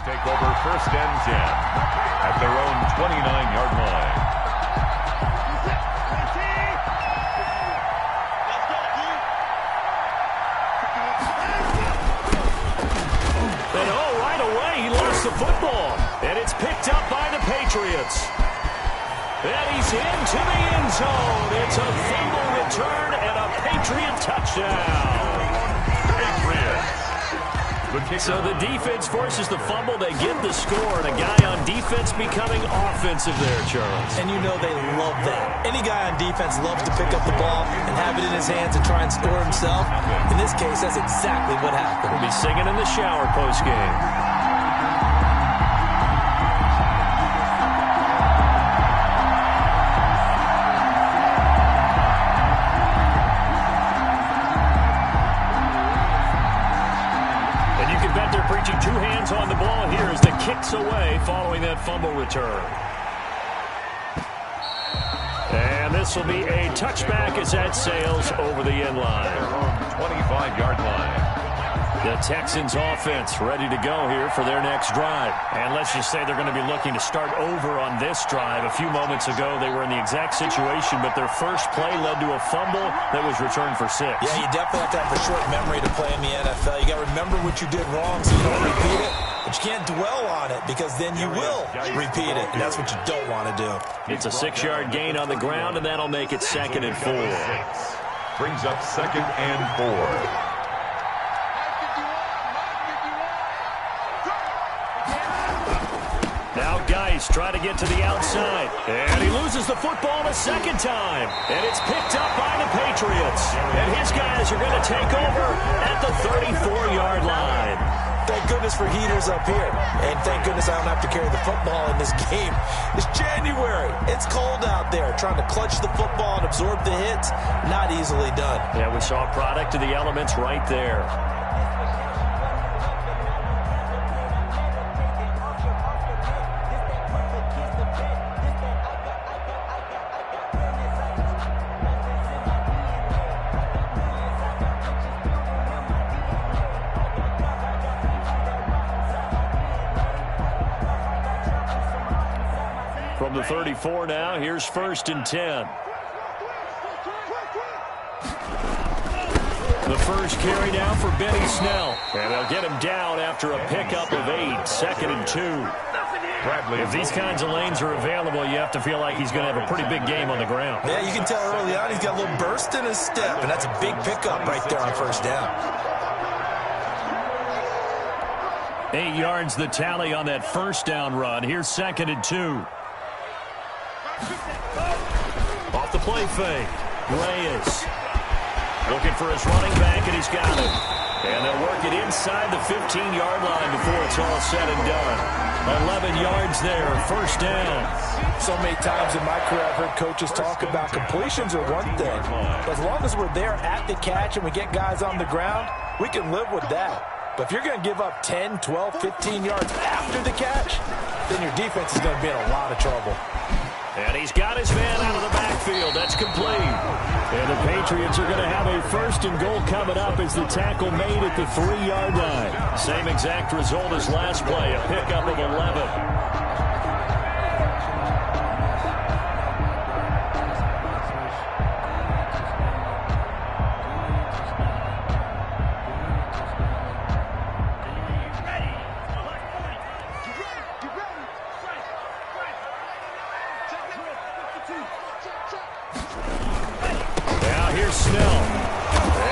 take over first and 10 at their own 29-yard line. And right away he lost the football. And it's picked up by the Patriots. And he's into the end zone. It's a fumble return and a Patriot touchdown. Patriots. So the defense forces the fumble. They get the score. And a guy on defense becoming offensive there, Charles. And you know they love that. Any guy on defense loves to pick up the ball and have it in his hands and try and score himself. In this case, that's exactly what happened. He'll be singing in the shower postgame. Preaching two hands on the ball here as the kicks away following that fumble return. And this will be a touchback as that sails over the end line. 25-yard line. The Texans offense ready to go here for their next drive. And let's just say they're going to be looking to start over on this drive. A few moments ago, they were in the exact situation, but their first play led to a fumble that was returned for 6. Yeah, you definitely have to have a short memory to play in the NFL. You got to remember what you did wrong so you don't repeat it. But you can't dwell on it because then you will repeat it, and that's what you don't want to do. It's a 6-yard gain on the ground, and that'll make it 2nd and 4. Brings up 2nd and 4. Now Geis try to get to the outside. And he loses the football a second time. And it's picked up by the Patriots. And his guys are going to take over at the 34-yard line. Thank goodness for heaters up here. And thank goodness I don't have to carry the football in this game. It's January. It's cold out there. Trying to clutch the football and absorb the hits, not easily done. Yeah, we saw a product of the elements right there. From the 34 now, here's 1st and 10. The first carry down for Benny Snell. And they'll get him down after a pickup of 8, 2nd and 2. Bradley. If these kinds of lanes are available, you have to feel like he's going to have a pretty big game on the ground. Yeah, you can tell early on he's got a little burst in his step, and that's a big pickup right there on 1st down. 8 yards the tally on that 1st down run. Here's 2nd and 2. Off the play fake. Reyes looking for his running back, and he's got it. And they'll work it inside the 15-yard line before it's all said and done. 11 yards there, 1st down. So many times in my career I've heard coaches talk about completions are one thing. As long as we're there at the catch and we get guys on the ground, we can live with that. But if you're going to give up 10, 12, 15 yards after the catch, then your defense is going to be in a lot of trouble. And he's got his man out of the backfield. That's complete. And the Patriots are going to have a 1st and goal coming up as the tackle made at the 3-yard line. Same exact result as last play, a pickup of 11. Snell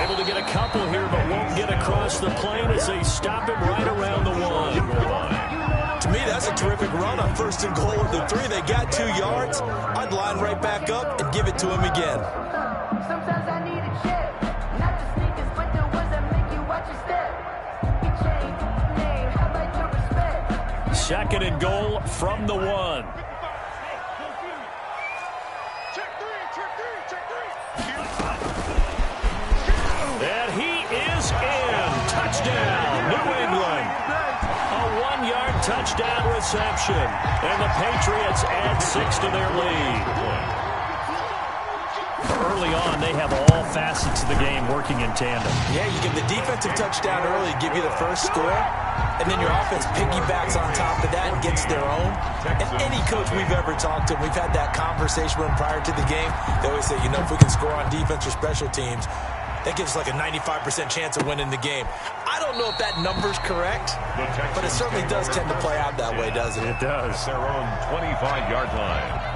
able to get a couple here, but won't get across the plane as they stop him right around the 1. To me, that's a terrific run on 1st and goal at the 3. They got 2 yards. I'd line right back up and give it to him again. Sometimes I need a check, not the sneakers, but the ones that make you watch your step. You change name, how about your respect? 2nd and goal from the 1. And he is in. Touchdown, New England. A 1-yard touchdown reception. And the Patriots add 6 to their lead. early on, they have all facets of the game working in tandem. Yeah, you get the defensive touchdown early, give you the first score, and then your offense piggybacks on top of that and gets their own. And any coach we've ever talked to, we've had that conversation with them prior to the game, they always say, if we can score on defense or special teams, that gives us like a 95% chance of winning the game. I don't know if that number's correct, but it certainly does tend to play out that way, doesn't it? It does. Their own 25-yard line.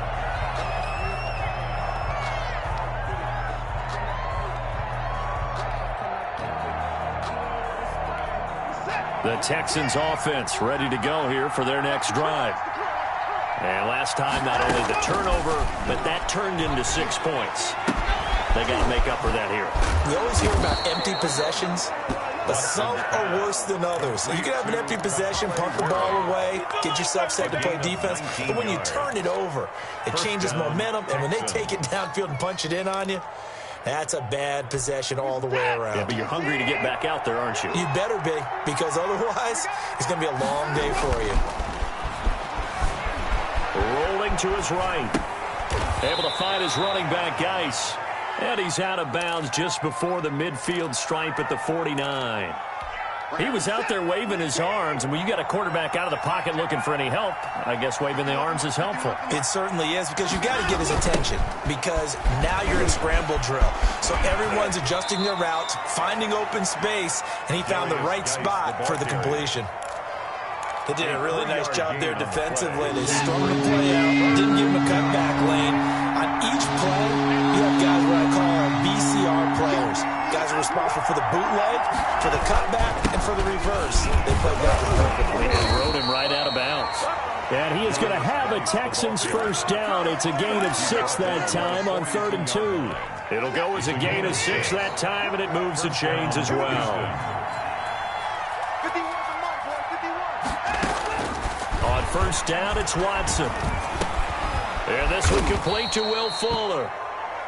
The Texans offense ready to go here for their next drive. And last time, not only the turnover, but that turned into 6 points. They got to make up for that here. You always hear about empty possessions, but some are worse than others. You can have an empty possession, punt the ball away, get yourself set to play defense, but when you turn it over, it changes momentum, and when they take it downfield and punch it in on you, that's a bad possession all the way around. Yeah, but you're hungry to get back out there, aren't you? You better be, because otherwise, it's going to be a long day for you. Rolling to his right. Able to find his running back, Geis. And he's out of bounds just before the midfield stripe at the 49. He was out there waving his arms, and when you got a quarterback out of the pocket looking for any help, I guess waving the arms is helpful. It certainly is, because you got to get his attention, because now you're in scramble drill. So everyone's adjusting their routes, finding open space, and he found the right spot for the completion. They did a really nice job there defensively. They strung the play out, didn't give him a cutback lane. On each play, you have guys what I call BCR players. Guys are responsible for the bootleg, for the cutback, and for the reverse. They played that perfectly. And rode him right out of bounds. And he is going to have a Texans first down. It's a gain of 6 that time on 3rd and 2. It'll go as a gain of 6 that time, and it moves the chains as well. On first down, it's Watson. And this one complete to Will Fuller.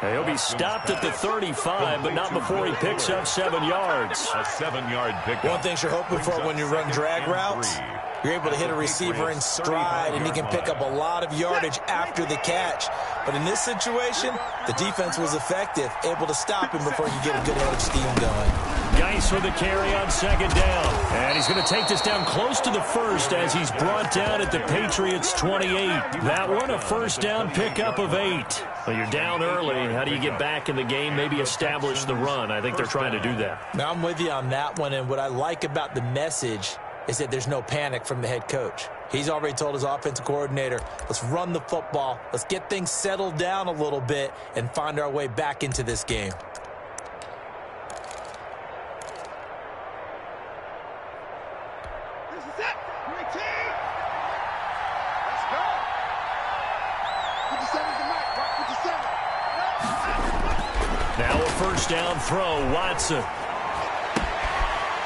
He'll be stopped at the 35, but not before he picks up 7 yards. A 7-yard pickup. One thing you're hoping for when you run drag routes, you're able to hit a receiver in stride, and he can pick up a lot of yardage after the catch. But in this situation, the defense was effective, able to stop him before you get a good head of steam going. Geis for the carry on 2nd down. And he's going to take this down close to the 1st as he's brought down at the Patriots' 28. That one, a first down pickup of 8. Well, you're down early. How do you get back in the game, maybe establish the run? I think they're trying to do that. Now, I'm with you on that one, and what I like about the message is that there's no panic from the head coach. He's already told his offensive coordinator, let's run the football, let's get things settled down a little bit and find our way back into this game. This is it. Great team. Let's go. 57's the mark. Mark 57. Now a first down throw, Watson.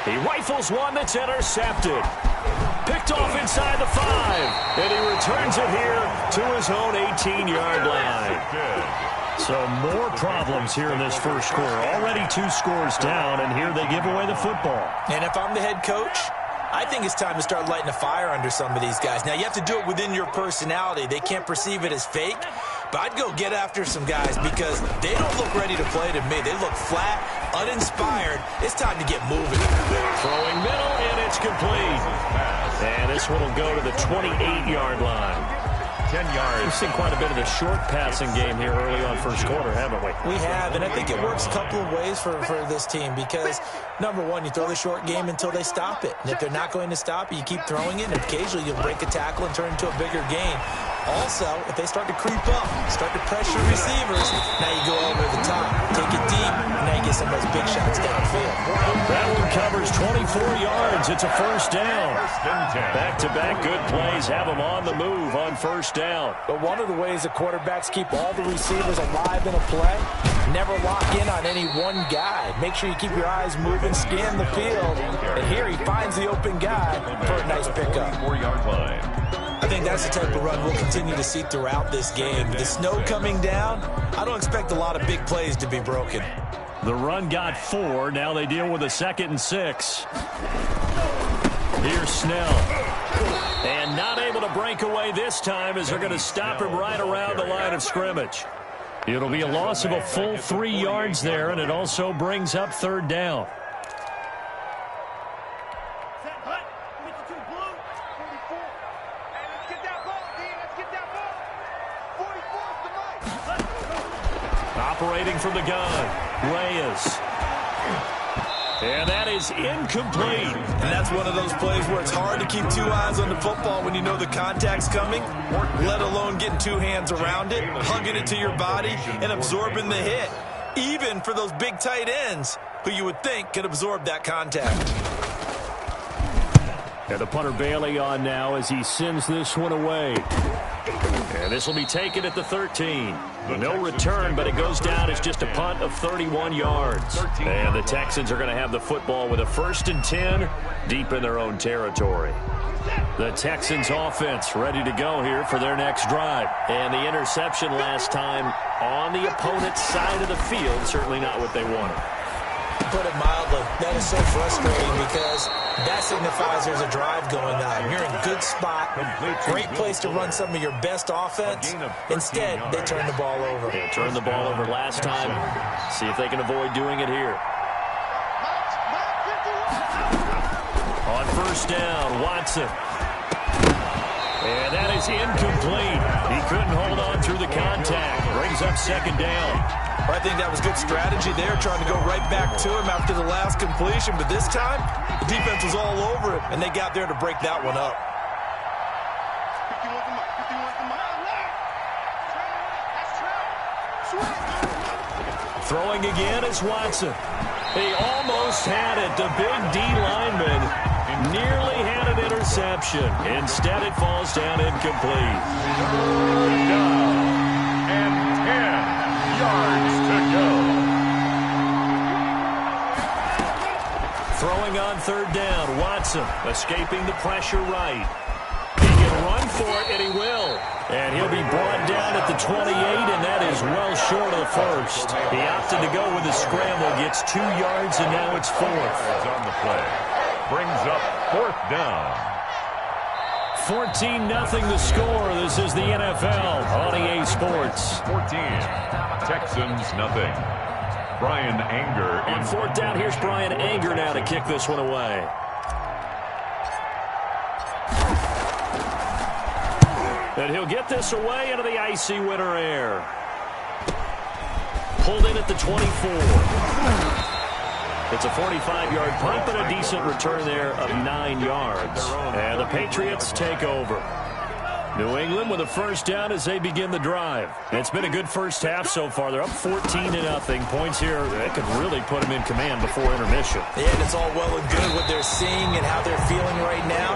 He rifles one that's intercepted. Picked off inside the 5. And he returns it here to his own 18-yard line. So more problems here in this first quarter. Already 2 scores down, and here they give away the football. And if I'm the head coach, I think it's time to start lighting a fire under some of these guys. Now, you have to do it within your personality. They can't perceive it as fake. But I'd go get after some guys because they don't look ready to play to me. They look flat, uninspired. It's time to get moving. Throwing middle, and it's complete. And this one will go to the 28-yard line. 10 yards. We've seen quite a bit of the short passing game here early on first quarter, haven't we? We have, and I think it works a couple of ways for this team because, number one, you throw the short game until they stop it. And if they're not going to stop it, you keep throwing it, and occasionally you'll break a tackle and turn it into a bigger gain. Also, if they start to creep up, start to pressure receivers, now you go over the top, take it deep, and now you get some of those big shots downfield. That one covers 24 yards. It's a first down. Back-to-back good plays have them on the move on first down. But one of the ways the quarterbacks keep all the receivers alive in a play, never lock in on any one guy. Make sure you keep your eyes moving, scan the field, and here he finds the open guy for a nice pickup. 4-yard line. I think that's the type of run we'll continue to see throughout this game. The snow coming down, I don't expect a lot of big plays to be broken. The run got 4. Now they deal with a 2nd and 6. Here's Snell. And not able to break away this time as they're going to stop him right around the line of scrimmage. It'll be a loss of a full 3 yards there, and it also brings up third down. Operating from the gun, Reyes. And that is incomplete. And that's one of those plays where it's hard to keep 2 eyes on the football when you know the contact's coming, let alone getting 2 hands around it, hugging it to your body, and absorbing the hit. Even for those big tight ends who you would think could absorb that contact. And the punter Bailey on now as he sends this one away. And this will be taken at the 13. No return, but it goes down as just a punt of 31 yards. And the Texans are going to have the football with a 1st and 10 deep in their own territory. The Texans offense ready to go here for their next drive. And the interception last time on the opponent's side of the field, certainly not what they wanted. Put it mildly, that is so frustrating because that signifies there's a drive going on. You're in a good spot, great place to run some of your best offense. Instead, they turn the ball over. They turned the ball over last time. See if they can avoid doing it here. On 1st down, Watson. And that is incomplete. He couldn't hold on through the contact. Brings up 2nd down. I think that was good strategy there, trying to go right back to him after the last completion. But this time, the defense was all over it, and they got there to break that one up. Throwing again is Watson. He almost had it. The big D lineman nearly had an interception. Instead, it falls down incomplete. And 10 yards to go. Throwing on 3rd down, Watson escaping the pressure right. He can run for it, and he will. And he'll be brought down at the 28, and that is well short of the 1st. He opted to go with the scramble, gets 2 yards, and now it's 4th. On the play. Brings up 4th down. 14-0 the score. This is the NFL on EA Sports. 14. Texans nothing. Brian Anger. On 4th down, here's Brian Anger now to kick this one away. And he'll get this away into the icy winter air. Pulled in at the 24. It's a 45-yard punt, but a decent return there of 9 yards. And the Patriots take over. New England with a 1st down as they begin the drive. It's been a good first half so far. They're up 14-0. Points here, that could really put them in command before intermission. Yeah, and it's all well and good what they're seeing and how they're feeling right now.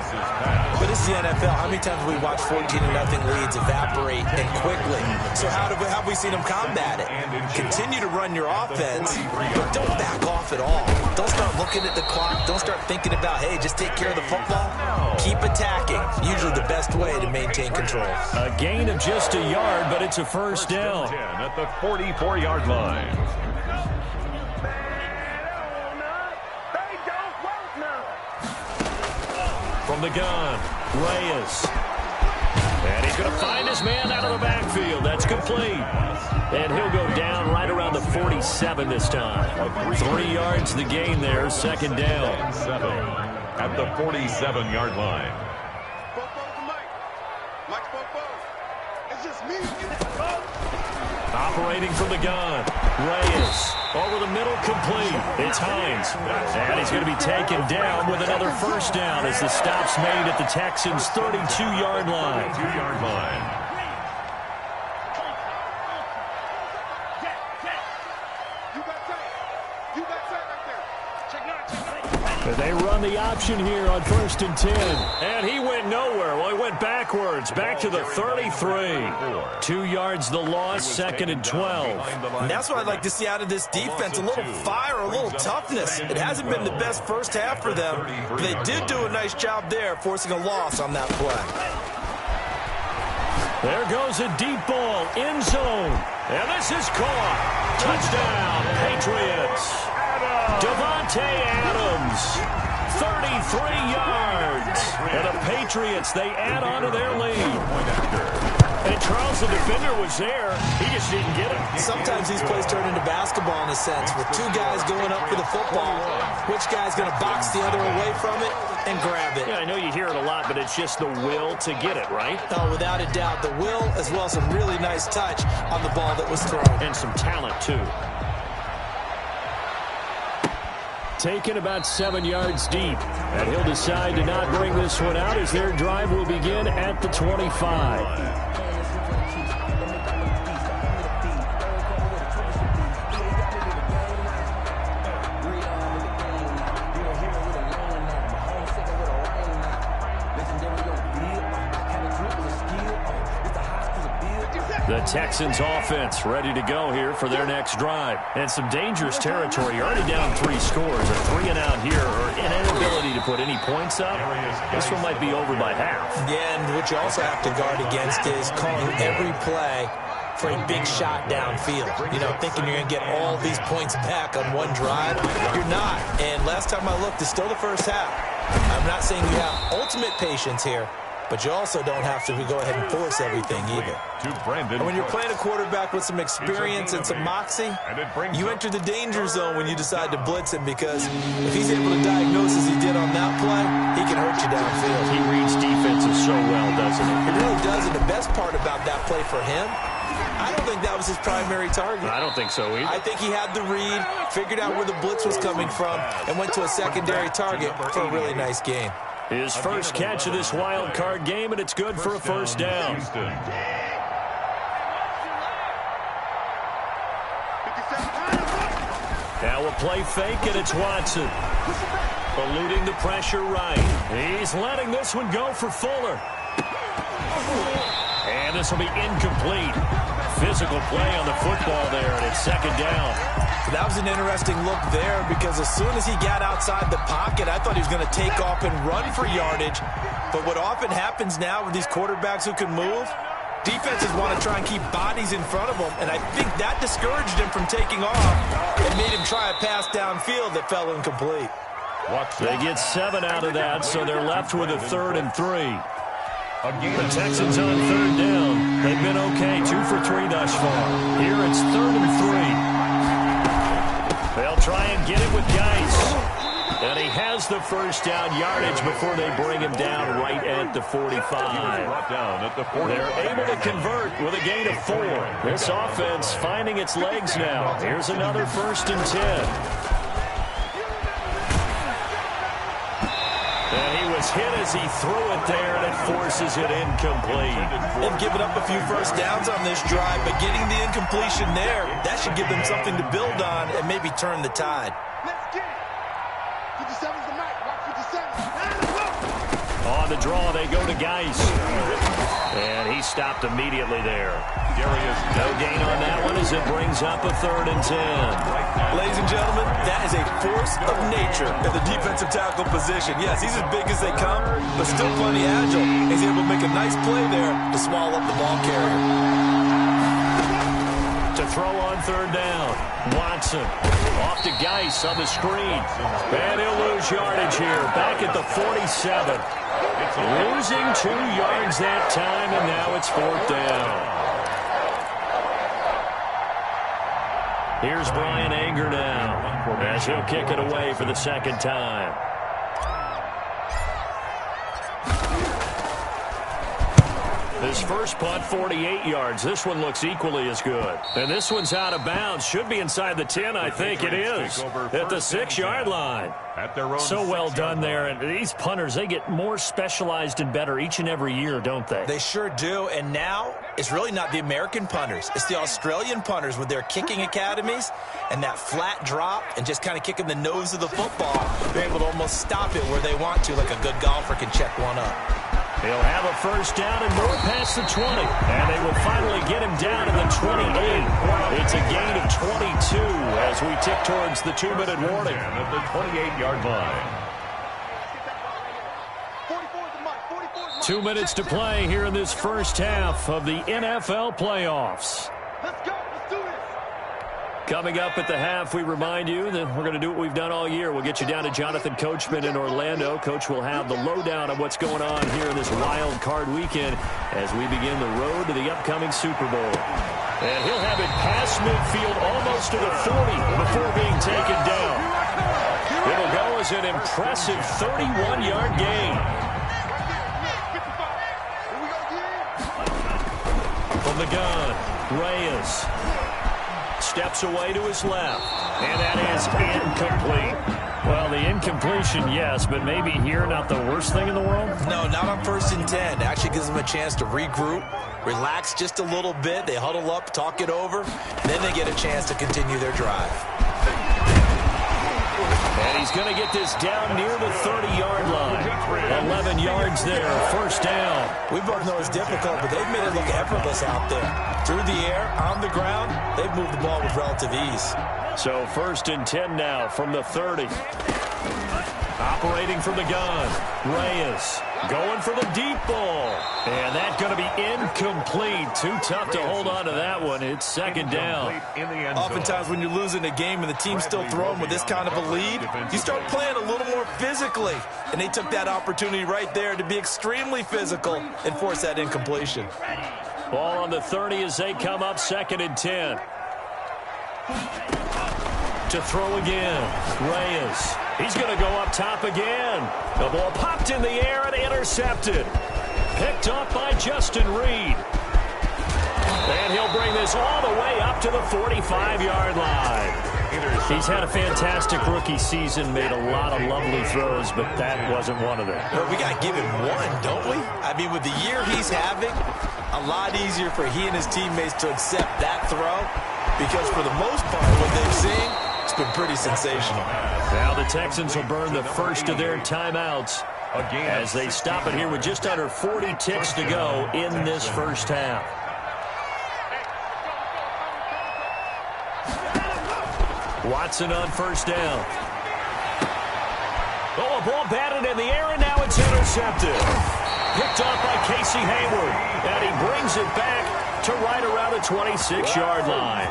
But it's the NFL. How many times have we watched 14-0 leads evaporate and quickly? So how have we seen them combat it? Continue to run your offense, but don't back off at all. Don't start looking at the clock. Don't start thinking about, hey, just take care of the football. Keep attacking. Usually the best way to maintain control. A gain of just a yard, but it's a 1st down. 10 at the 44-yard line. From the gun, Reyes. And he's going to find his man out of the backfield. That's complete. And he'll go down right around the 47 this time. 3 yards the gain there, 2nd down. 7 at the 47-yard line. Operating from the gun, Reyes. Over the middle, complete. It's Hines. And he's going to be taken down with another 1st down as the stop's made at the Texans' 32-yard line. 32-yard line. They run the option here on 1st and 10. And he went nowhere. Well, he went backwards, back to the 33. 2 yards the loss, 2nd and 12. And that's what I'd like to see out of this defense, a little fire, a little toughness. It hasn't been the best first half for them, but they did do a nice job there, forcing a loss on that play. There goes a deep ball, end zone. And this is caught. Touchdown, Patriots. Devontae Adams, 33 yards. And the Patriots, they add on to their lead. And Charles, the defender, was there. He just didn't get it. Sometimes these plays turn into basketball in a sense, with two guys going up for the football. Which guy's going to box the other away from it and grab it? Yeah, I know you hear it a lot, but it's just the will to get it, right? Oh, without a doubt. The will, as well as some really nice touch on the ball that was thrown. And some talent, too. Taken about 7 yards deep. And he'll decide to not bring this one out as their drive will begin at the 25. The Texans offense ready to go here for their next drive. And some dangerous territory. You're already down 3 scores. A 3-and-out here, or an inability to put any points up. This one might be over by half. Yeah, and what you also have to guard against is calling every play for a big shot downfield. You know, thinking you're going to get all these points back on one drive. You're not. And last time I looked, it's still the first half. I'm not saying you have ultimate patience here, but you also don't have to go ahead and force everything either. And when you're playing a quarterback with some experience and some moxie, you enter the danger zone when you decide to blitz him, because if he's able to diagnose as he did on that play, he can hurt you downfield. He reads defenses so well, doesn't he? He really does, and the best part about that play for him, I don't think that was his primary target. I don't think so either. I think he had the read, figured out where the blitz was coming from, and went to a secondary target for a really nice gain. His first catch of this wild card game, and it's good for a first down. Now a play fake, and it's Watson. Eluding the pressure right. He's letting this one go for Fuller. And this will be incomplete. Physical play on the football there, and it's second down. That was an interesting look there, because as soon as he got outside the pocket, I thought he was going to take off and run for yardage. But what often happens now with these quarterbacks who can move, defenses want to try and keep bodies in front of them, and I think that discouraged him from taking off and made him try a pass downfield that fell incomplete. They get 7 out of that, so they're left with a 3rd and 3. The Texans on 3rd down. They've been okay, 2 for 3 thus far. Here it's 3rd and 3. They'll try and get it with Geis. And he has the first down yardage before they bring him down right at the 45. They're able to convert with a gain of 4. This offense finding its legs now. Here's another 1st and 10. And he was hit as he threw it there, and it forces it incomplete. They've given up a few first downs on this drive, but getting the incompletion there, that should give them something to build on and maybe turn the tide. Let's get it. 57's the mic. Rock 57. On the draw, they go to Geis. And he stopped immediately there. No gain on that one as it brings up a 3rd and 10. Ladies and gentlemen, that is a force of nature at the defensive tackle position. Yes, he's as big as they come, but still plenty agile. He's able to make a nice play there to swallow up the ball carrier. To throw on 3rd down. Watson off to Geis on the screen. And he'll lose yardage here. Back at the 47. Losing 2 yards that time, and now it's 4th down. Here's Brian Anger now, as he'll kick it away for the 2nd time. His first punt, 48 yards. This one looks equally as good. And this one's out of bounds. Should be inside the 10, I think it is. At the 6-yard line. So well done there. And these punters, they get more specialized and better each and every year, don't they? They sure do. And now it's really not the American punters. It's the Australian punters with their kicking academies and that flat drop and just kind of kicking the nose of the football. They're able to almost stop it where they want to, like a good golfer can check one up. He'll have a first down and more past the 20. And they will finally get him down to the 28. It's a gain of 22 as we tick towards the 2-minute warning. At the 28-yard line. 2 minutes to play here in this first half of the NFL playoffs. Let's go. Let's do this. Coming up at the half, we remind you that we're going to do what we've done all year. We'll get you down to Jonathan Coachman in Orlando. Coach will have the lowdown of what's going on here in this wild card weekend as we begin the road to the upcoming Super Bowl. And he'll have it past midfield almost to the 40 before being taken down. It'll go as an impressive 31-yard gain. From the gun, Reyes steps away to his left, and that is incomplete. Well, the incompletion, yes, but maybe here not the worst thing in the world? No, not on 1st and 10. Actually gives them a chance to regroup, relax just a little bit. They huddle up, talk it over, and then they get a chance to continue their drive. And he's going to get this down near the 30-yard line. 11 yards there, first down. We both know it's difficult, but they've made it look effortless out there. Through the air, on the ground, they've moved the ball with relative ease. So 1st and 10 now from the 30. Operating from the gun, Reyes going for the deep ball. And that's going to be incomplete. Too tough to hold on to that one. It's 2nd down. Oftentimes when you're losing a game and the team's still throwing with this kind of a lead, you start playing a little more physically. And they took that opportunity right there to be extremely physical and force that incompletion. Ball on the 30 as they come up 2nd and 10. To throw again, Reyes. He's going to go up top again. The ball popped in the air and intercepted. Picked up by Justin Reed. And he'll bring this all the way up to the 45-yard line. He's had a fantastic rookie season, made a lot of lovely throws, but that wasn't one of them. Well, we got to give him one, don't we? I mean, with the year he's having, a lot easier for he and his teammates to accept that throw because for the most part, what they've seen, it's been pretty sensational. Now the Texans will burn the first of their timeouts as they stop it here with just under 40 ticks to go in this first half. Watson on first down. Oh, a ball batted in the air, and now it's intercepted. Picked off by Casey Hayward, and he brings it back to right around the 26-yard line.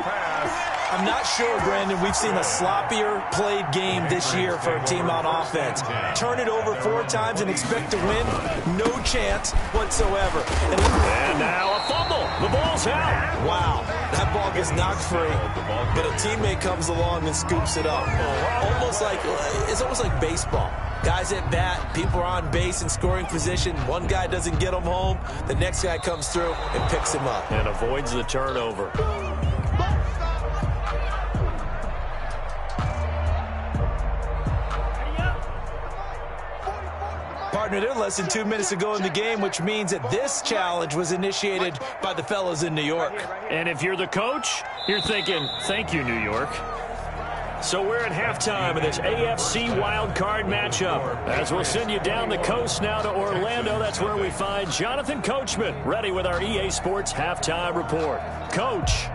I'm not sure, Brandon, we've seen a sloppier played game this year for a team on offense. Turn it over 4 times and expect to win? No chance whatsoever. And now a fumble. The ball's out. Wow, that ball gets knocked free, but a teammate comes along and scoops it up. It's almost like baseball. Guys at bat, people are on base in scoring position. One guy doesn't get them home. The next guy comes through and picks him up. And avoids the turnover. Partner, they're less than 2 minutes ago in the game, which means that this challenge was initiated by the fellas in New York. And if you're the coach, you're thinking, thank you, New York. So we're at halftime of this AFC wildcard matchup. As we'll send you down the coast now to Orlando, that's where we find Jonathan Coachman, ready with our EA Sports halftime report. Coach.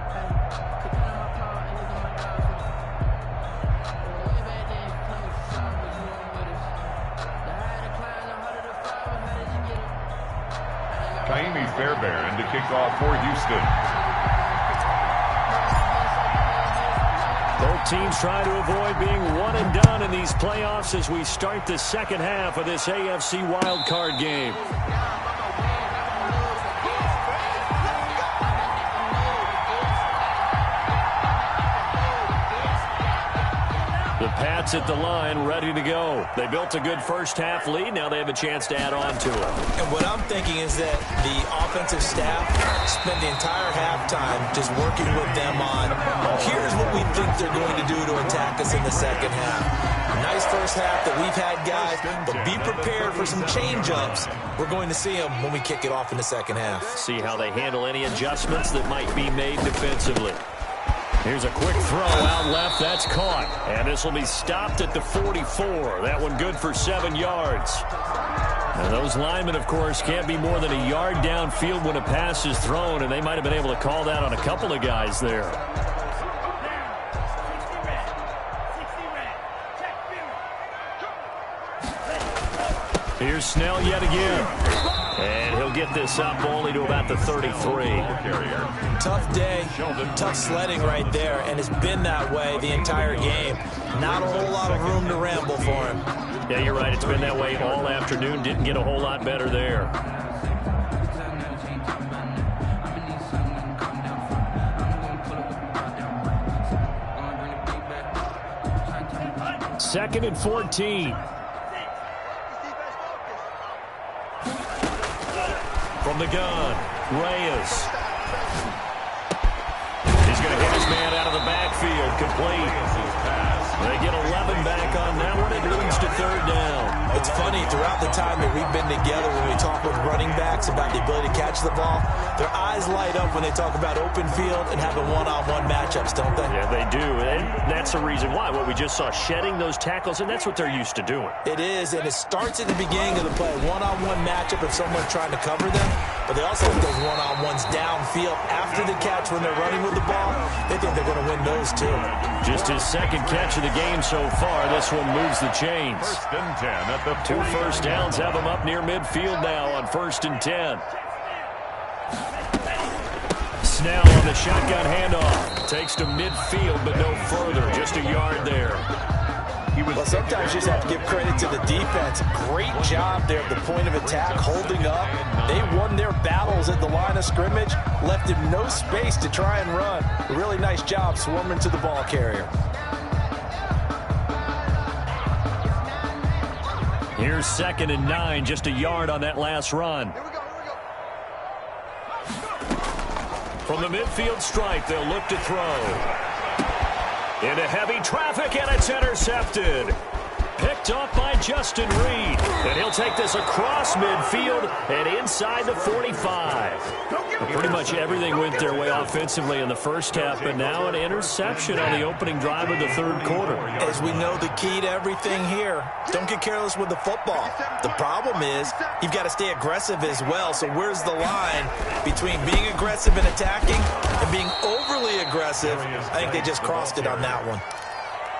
Kaimi Fairbairn to kick off for Houston. Both teams trying to avoid being one and done in these playoffs as we start the second half of this AFC wildcard game. The Pats at the line, ready to go. They built a good first-half lead. Now they have a chance to add on to it. And what I'm thinking is that the offensive staff spent the entire halftime just working with them on, here's what we think they're going to do to attack us in the second half. Nice first half that we've had, guys, but be prepared for some change-ups. We're going to see them when we kick it off in the second half. See how they handle any adjustments that might be made defensively. Here's a quick throw out left. That's caught. And this will be stopped at the 44. That one good for 7 yards. And those linemen, of course, can't be more than a yard downfield when a pass is thrown, and they might have been able to call that on a couple of guys there. Here's Snell yet again. And he'll get this up only to about the 33. Tough day, tough sledding right there, and it's been that way the entire game. Not a whole lot of room to ramble for him. Yeah, you're right. It's been that way all afternoon. Didn't get a whole lot better there. Second and 14. From the gun, Reyes. He's going to get his man out of the backfield, complete. They get 11 back on that one. It leads to third down. It's funny, throughout the time that we've been together, when we talk with running backs about the ability to catch the ball, their eyes light up when they talk about open field and having one-on-one matchups, don't they? Yeah, they do, and that's the reason why. What we just saw, shedding those tackles, and that's what they're used to doing. It is, and it starts at the beginning of the play. One-on-one matchup if someone's trying to cover them, but they also have those one-on-ones downfield after the catch when they're running with the ball. They think they're going to win those, too. Just his second catch of the game so far. This one moves the chains. First and 10 at the 2 first downs have him up near midfield now on 1st and 10. Snell on the shotgun handoff. Takes to midfield, but no further. Just a yard there. Well, sometimes you just have to give credit to the defense. Great job there at the point of attack, holding up. They won their battles at the line of scrimmage, left him no space to try and run. A really nice job swarming to the ball carrier. Here's 2nd and 9, just a yard on that last run. From the midfield stripe, they'll look to throw. Into heavy traffic, and it's intercepted. Picked off by Justin Reed. And he'll take this across midfield and inside the 45. Pretty much everything went their way offensively in the first half, but now an interception on the opening drive of the third quarter. As we know, the key to everything here, don't get careless with the football. The problem is you've got to stay aggressive as well. So where's the line between being aggressive and attacking and being overly aggressive? I think they just crossed it on that one.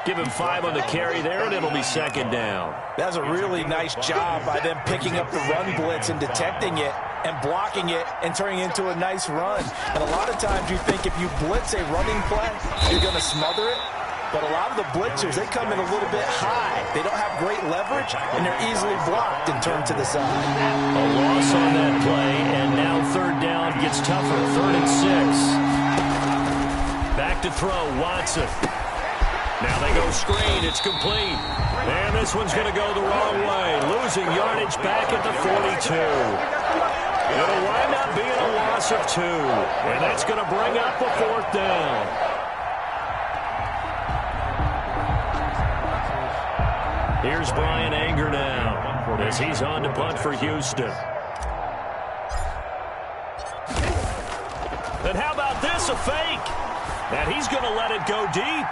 Give him 5 on the carry there, and it'll be 2nd down. That was a really nice job by them picking up the run blitz and detecting it and blocking it and turning it into a nice run. And a lot of times you think if you blitz a running play, you're going to smother it. But a lot of the blitzers, they come in a little bit high. They don't have great leverage, and they're easily blocked and turned to the side. A loss on that play, and now third down gets tougher. 3rd and 6. Back to throw, Watson. Now they go screen. It's complete. And this one's going to go the wrong way. Losing yardage back at the 42. It'll wind up being a loss of 2. And that's going to bring up a 4th down. Here's Brian Anger now as he's on to punt for Houston. And how about this, a fake? And he's going to let it go deep.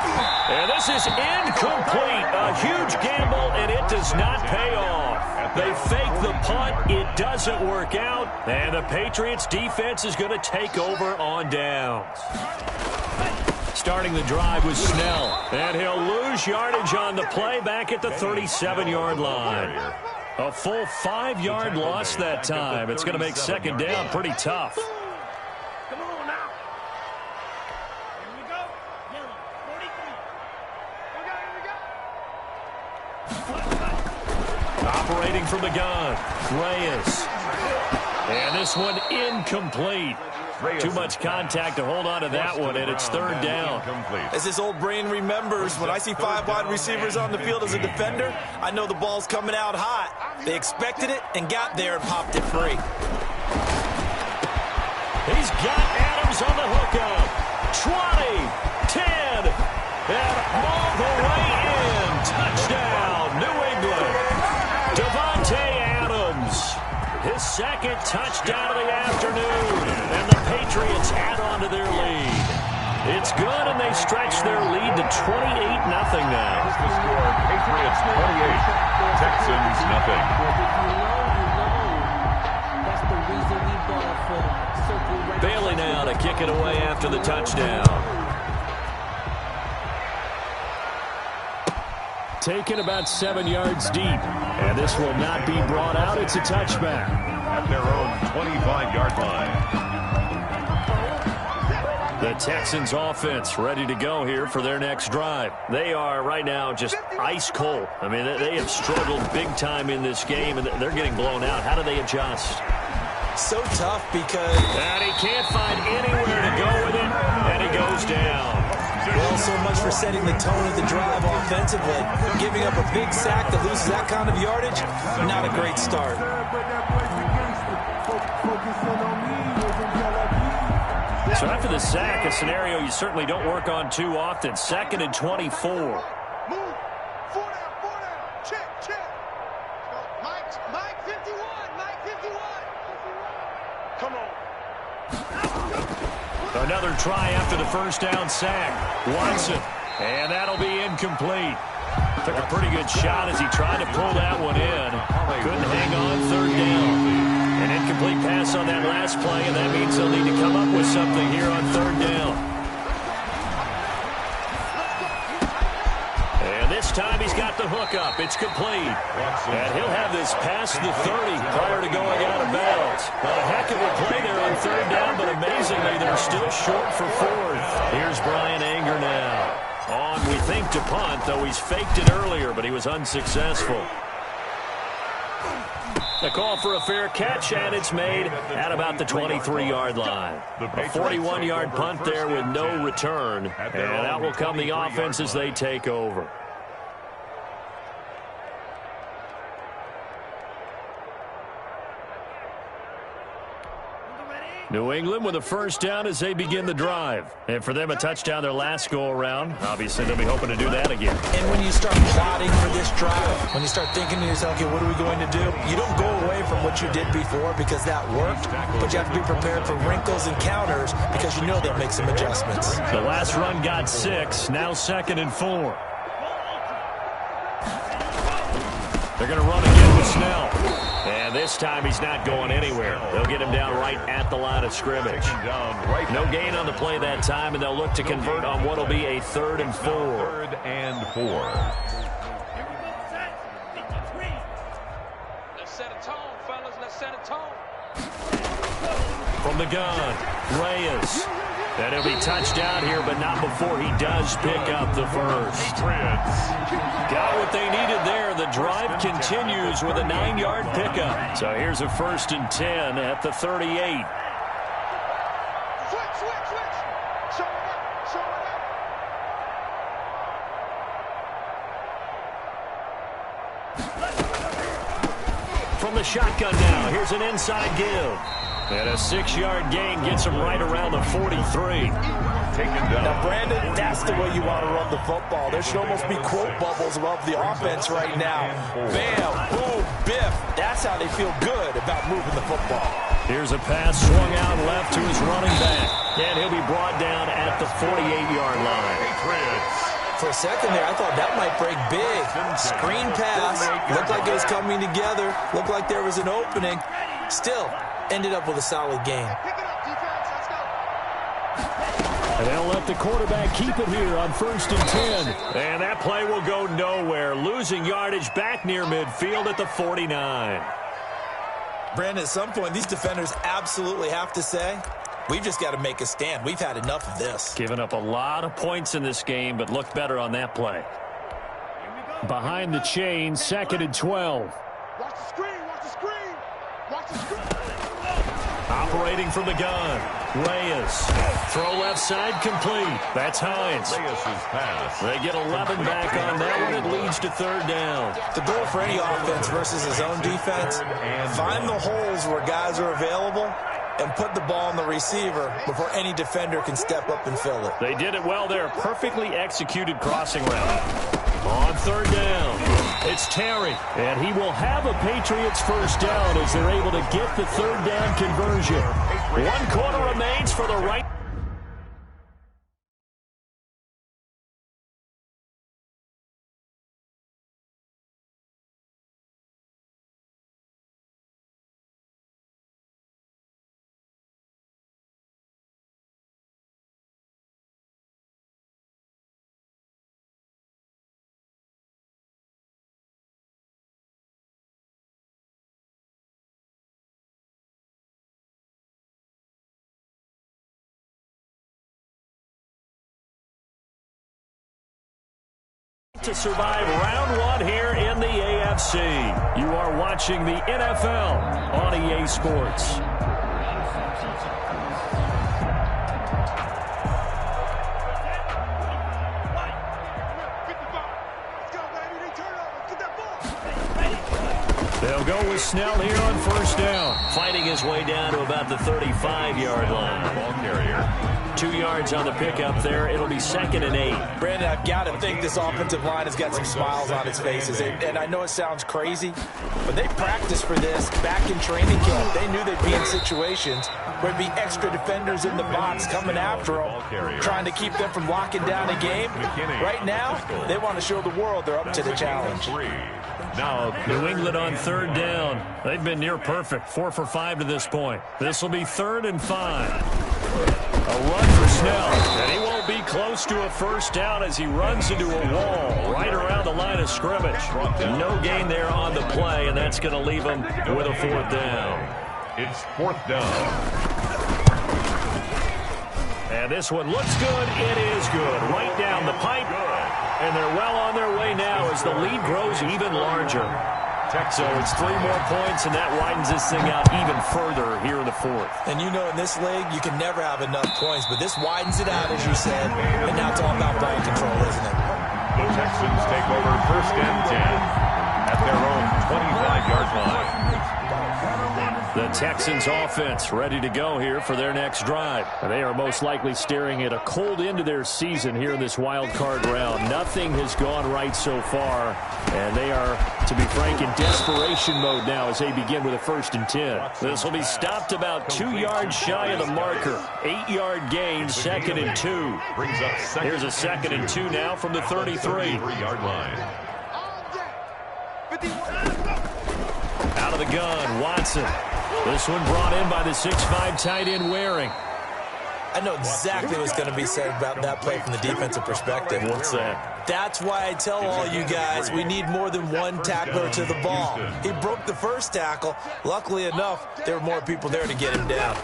And this is incomplete. A huge gamble, and it does not pay off. They fake the punt. It doesn't work out. And the Patriots defense is going to take over on downs. Starting the drive was Snell. And he'll lose yardage on the play back at the 37-yard line. A full 5-yard loss that time. It's going to make 2nd down pretty tough. Operating from the gun, Reyes. And this one incomplete. Too much contact to hold on to that one, and it's 3rd down. As this old brain remembers, when I see 5 wide receivers on the field as a defender, I know the ball's coming out hot. They expected it and got there and popped it free. He's got Adams on the hookup. 20, 10, and all the way in. Touchdown, New England. Devontae Adams, his 2nd touchdown of the afternoon, and the Patriots add on to their lead. It's good, and they stretch their lead to 28-0 now. Here's the score, Patriots 28, Texans nothing. Bailey now to kick it away after the touchdown. Taken about 7 yards deep. And this will not be brought out. It's a touchback. At their own 25-yard line. The Texans offense ready to go here for their next drive. They are right now just ice cold. I mean, they have struggled big time in this game, and they're getting blown out. How do they adjust? So tough because... And he can't find anywhere to go with it, and he goes down. Well, so much for setting the tone of the drive offensively. Giving up a big sack that loses that kind of yardage, not a great start. So after the sack, a scenario you certainly don't work on too often. 2nd and 24. Move. 4 down. Check. Mike 51. Come on. Another try after the first down sack. Watson. And that'll be incomplete. Took a pretty good shot as he tried to pull that one in. Couldn't hang on 3rd down. An incomplete pass on that last play, and that means they'll need to come up with something here on 3rd down. And this time he's got the hook up. It's complete. And he'll have this past the 30 prior to going out of bounds. Well, a heck of a play there on 3rd down, but amazingly, they're still short for 4th. Here's Brian Anger now. On, we think, to punt, though he's faked it earlier, but he was unsuccessful. The call for a fair catch, and it's made at about the 23-yard line. A 41-yard punt there with no return, and out will come the offense as they take over. New England with a first down as they begin the drive. And for them, a touchdown their last go-around. Obviously, they'll be hoping to do that again. And when you start plotting for this drive, when you start thinking to yourself, okay, what are we going to do? You don't go away from what you did before because that worked, but you have to be prepared for wrinkles and counters because you know they'll make some adjustments. The last run got 6, now 2nd and 4. They're going to run again with Snell. And this time he's not going anywhere. They'll get him down right at the line of scrimmage. No gain on the play that time, and they'll look to convert on what will be a 3rd and 4. 3rd and 4. Let's set a tone, fellas. Let's set a tone. From the gun, Reyes. And he'll be touched down here, but not before he does pick up the first. Got what they needed there. The drive continues with a 9-yard pickup. So here's a 1st and 10 at the 38. Switch. Show it up. From the shotgun now, here's an inside give. And a 6-yard gain gets him right around the 43. Now, Brandon, that's the way you want to run the football. There should almost be quote bubbles above the offense right now. Bam, boom, biff. That's how they feel good about moving the football. Here's a pass swung out left to his running back. And he'll be brought down at the 48-yard line. For a second there, I thought that might break big. Screen pass. Looked like it was coming together. Looked like there was an opening. Still, ended up with a solid game. Pick it up, defense. Let's go. And they'll let the quarterback keep it here on 1st and 10. And that play will go nowhere. Losing yardage back near midfield at the 49. Brandon, at some point, these defenders absolutely have to say, we've just got to make a stand. We've had enough of this. Giving up a lot of points in this game, but looked better on that play. Behind the chain, 2nd and 12. Watch the screen. Operating from the gun, Reyes. Throw left side complete. That's Hines. Reyes' pass. They get 11 back on that one. It leads to 3rd down. The goal for any offense versus his own defense, find the holes where guys are available and put the ball on the receiver before any defender can step up and fill it. They did it well there. Perfectly executed crossing route. On 3rd down, it's Terry, and he will have a Patriots first down as they're able to get the 3rd down conversion. 1 quarter remains for the right. To survive round one here in the AFC. You are watching the NFL on EA Sports. They'll go with Snell here on first down. Fighting his way down to about the 35-yard line. Ball carrier. 2 yards on the pickup there. It'll be 2nd and 8. Brandon, I've got to think this offensive line has got some smiles on its faces. And I know it sounds crazy, but they practiced for this back in training camp. They knew they'd be in situations where there'd be extra defenders in the box coming after them, trying to keep them from locking down a game. Right now, they want to show the world they're up to the challenge. Now, New England on 3rd down. They've been near perfect, 4 for 5 to this point. This will be 3rd and 5. A run for Snell, and he won't be close to a first down as he runs into a wall right around the line of scrimmage. No gain there on the play, and that's going to leave him with a 4th down. It's 4th down. And this one looks good. It is good. Right down the pipe. And they're well on their way now as the lead grows even larger. So it's 3 more points, and that widens this thing out even further here in the 4th. And you know in this league, you can never have enough points, but this widens it out, as you said. And now it's all about ball control, isn't it? The Texans take over 1st and 10 at their own 25-yard line. The Texans offense ready to go here for their next drive. They are most likely staring at a cold end to their season here in this wild card round. Nothing has gone right so far, and they are, to be frank, in desperation mode now as they begin with a 1st and 10. This will be stopped about 2 yards shy of the marker. 8-yard gain, 2nd and 2. Here's a 2nd and 2 now from the 33-yard line. Out of the gun, Watson. This one brought in by the 6'5" tight end Waring. I know exactly what's going to be said about that play from the defensive perspective. What's that? That's why I tell all you guys we need more than one tackler to the ball. He broke the first tackle. Luckily enough, there were more people there to get him down.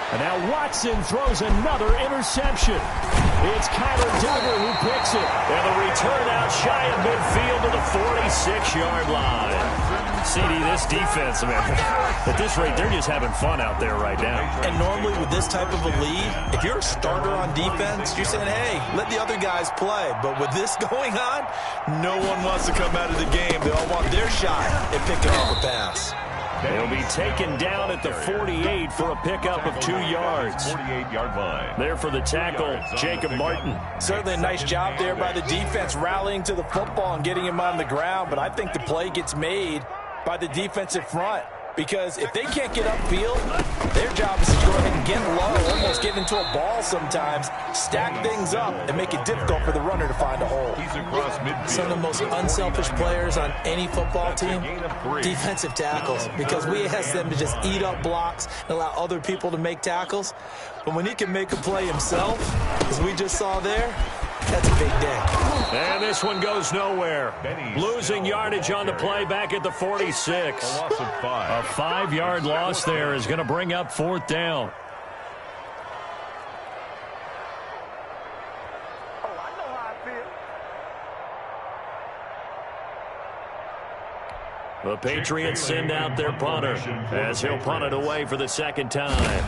And now Watson throws another interception. It's Kyler Duggar who picks it. And the return out shy of midfield to the 46-yard line. CD, this defense, man, at this rate, they're just having fun out there right now. And normally with this type of a lead, if you're a starter on defense, you're saying, hey, let the other guys play. But with this going on, no one wants to come out of the game. They all want their shot at picking off a pass. He'll be taken down at the 48 for a pickup of 2 yards. 48-yard line. There for the tackle, Jacob Martin. Certainly a nice job there by the defense rallying to the football and getting him on the ground. But I think the play gets made by the defensive front. Because if they can't get upfield, their job is to go ahead and get low, almost get into a ball sometimes, stack things up, and make it difficult for the runner to find a hole. He's across midfield. Some of the most unselfish players on any football team, defensive tackles, because we ask them to just eat up blocks and allow other people to make tackles. But when he can make a play himself, as we just saw there, that's a big day. And this one goes nowhere. Losing yardage on the play back at the 46. A loss of 5. A 5-yard loss there is going to bring up 4th down. The Patriots send out their punter as he'll punt it away for the 2nd time.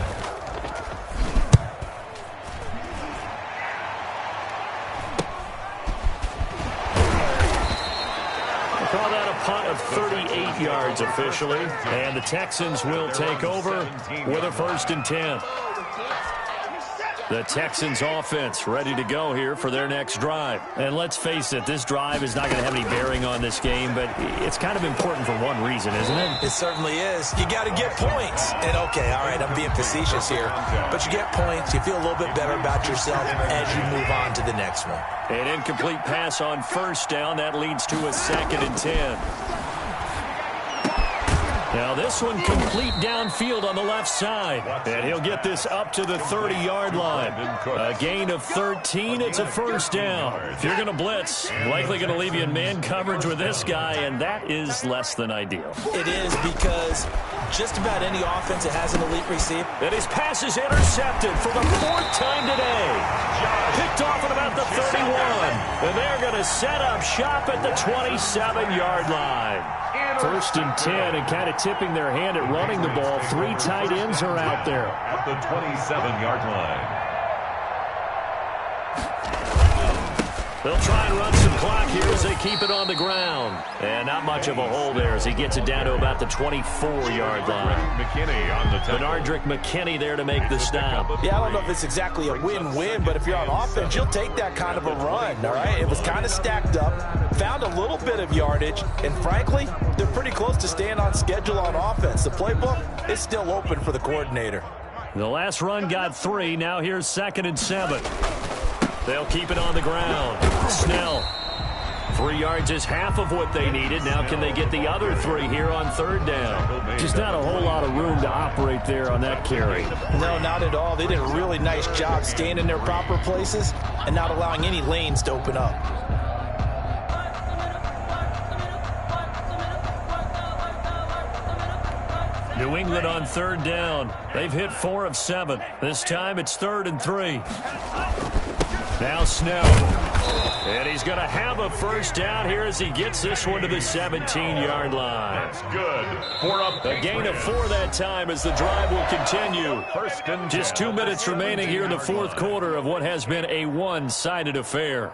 Call that a punt of 38 yards officially. And the Texans will take over with a 1st and 10. The Texans offense ready to go here for their next drive. And let's face it, this drive is not going to have any bearing on this game, but it's kind of important for one reason, isn't it? It certainly is. You got to get points. And okay, all right, I'm being facetious here, but you get points, you feel a little bit better about yourself as you move on to the next one. An incomplete pass on 1st down. That leads to a 2nd and 10. Now this one complete downfield on the left side. And he'll get this up to the 30-yard line. A gain of 13. It's a first down. If you're going to blitz, likely going to leave you in man coverage with this guy, and that is less than ideal. It is, because just about any offense that has an elite receiver. And his pass is intercepted for the 4th time today. Picked off at about the 31. And they're going to set up shop at the 27-yard line. 1st and 10, and kind of tipping their hand at running the ball. 3 tight ends are out there. At the 27-yard line. They'll try and run some clock here as they keep it on the ground. And not much of a hole there as he gets it down to about the 24-yard line. McKinney on the tackle. Benardrick McKinney there to make the stop. Yeah, I don't know if it's exactly a win-win, but if you're on offense, you'll take that kind of a run, all right? It was kind of stacked up, found a little bit of yardage, and frankly, they're pretty close to staying on schedule on offense. The playbook is still open for the coordinator. The last run got 3. Now here's 2nd and 7. They'll keep it on the ground. Snell. 3 yards is half of what they needed. Now can they get the other 3 here on 3rd down? Just not a whole lot of room to operate there on that carry. No, not at all. They did a really nice job staying in their proper places and not allowing any lanes to open up. New England on 3rd down. They've hit 4 of 7. This time it's 3rd and 3. Now Snell. And he's going to have a first down here as he gets this one to the 17-yard line. That's good. A gain of 4 that time as the drive will continue. Just 2 minutes remaining here in the 4th quarter of what has been a one-sided affair.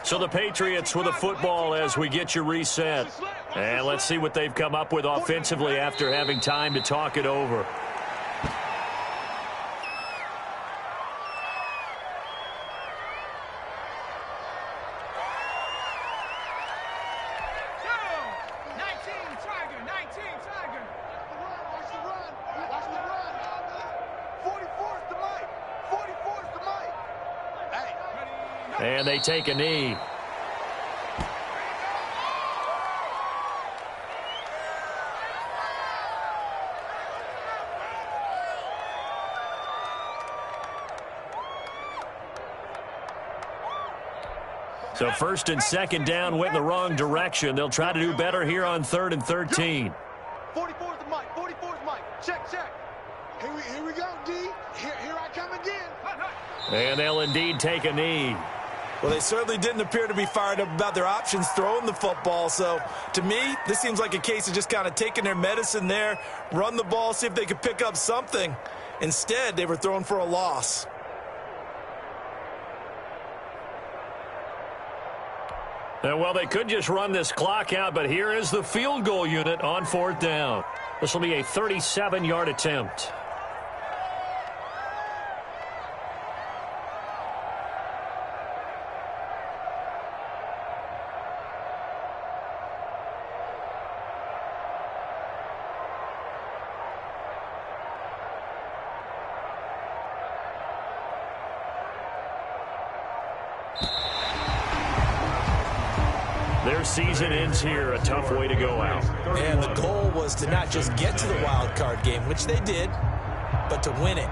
So the Patriots with a football as we get you reset. And let's see what they've come up with offensively after having time to talk it over. And they take a knee. So 1st and 2nd down went in the wrong direction. They'll try to do better here on 3rd and 13. 44 is the mic. 44 is Mike. Check, check. Here we go, D. Here I come again. And they'll indeed take a knee. Well, they certainly didn't appear to be fired up about their options throwing the football. So, to me, this seems like a case of just kind of taking their medicine there, run the ball, see if they could pick up something. Instead, they were throwing for a loss. Well, they could just run this clock out, but here is the field goal unit on 4th down. This will be a 37-yard attempt. Their season ends here. A tough way to go out. And the goal was to not just get to the wild card game, which they did, but to win it.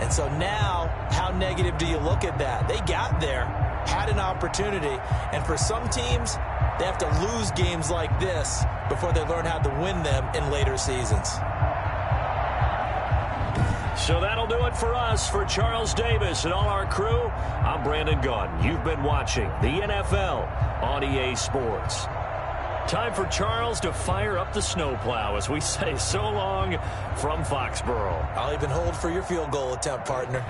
And so now, how negative do you look at that? They got there, had an opportunity, and for some teams, they have to lose games like this before they learn how to win them in later seasons. So that'll do it for us. For Charles Davis and all our crew, I'm Brandon Gaudin. You've been watching the NFL on EA Sports. Time for Charles to fire up the snowplow as we say so long from Foxborough. I'll even hold for your field goal attempt, partner.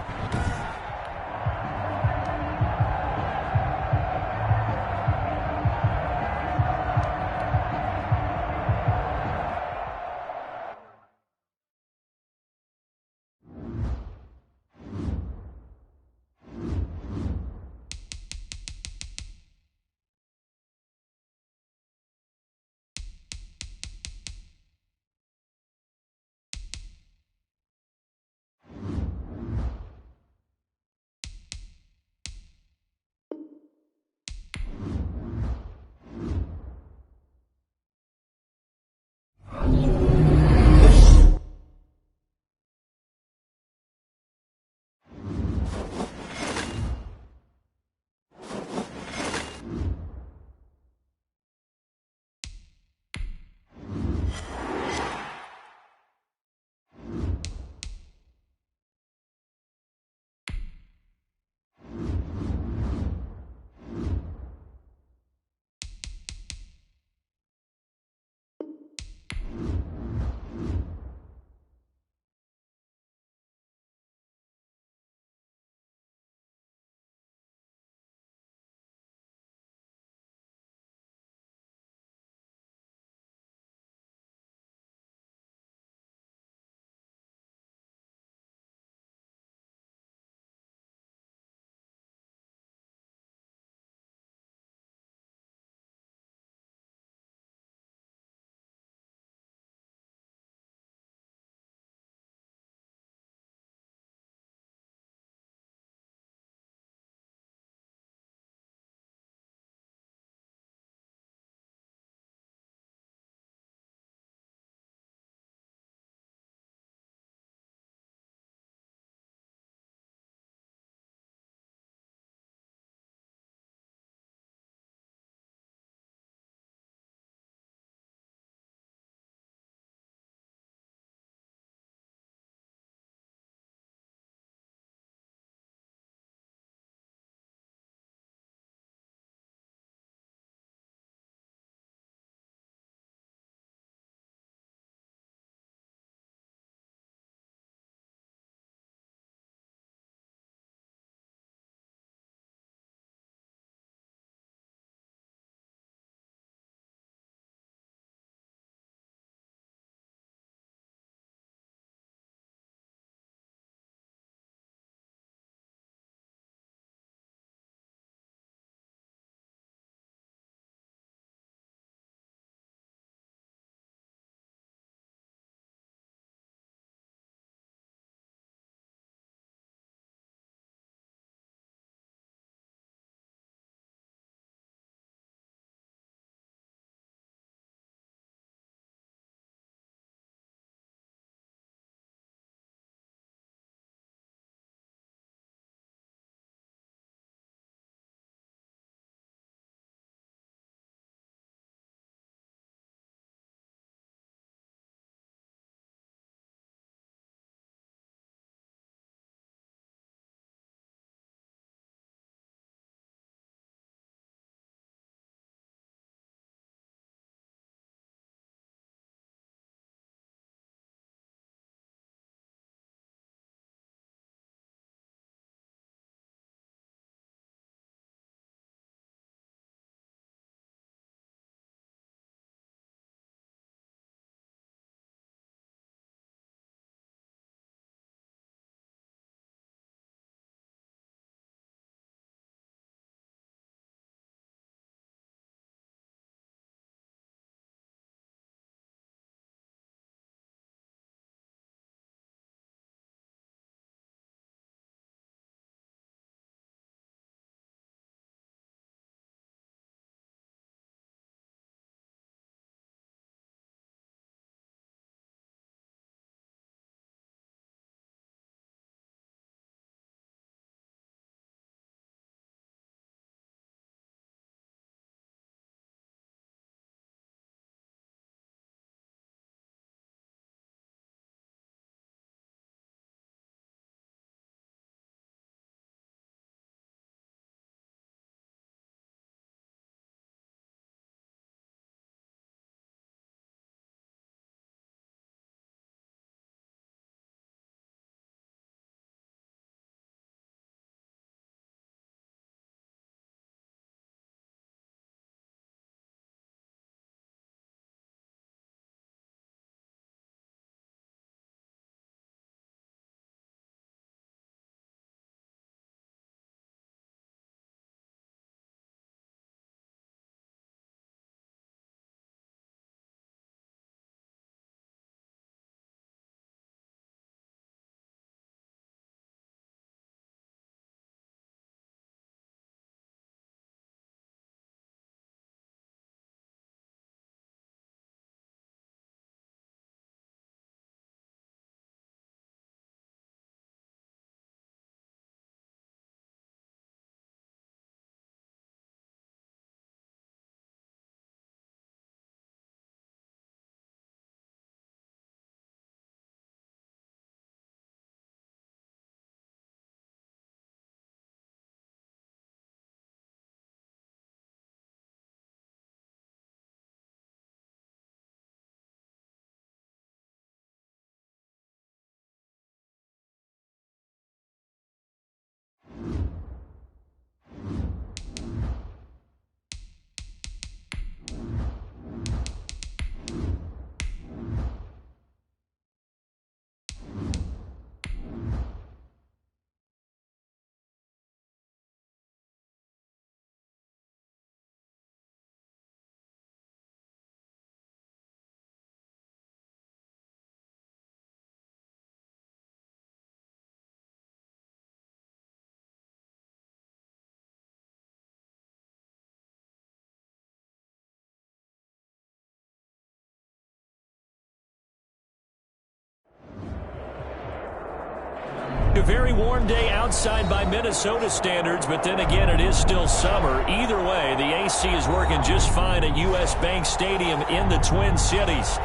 very warm day outside by Minnesota standards, but then again, it is still summer. Either way, the AC is working just fine at U.S. Bank Stadium in the Twin Cities.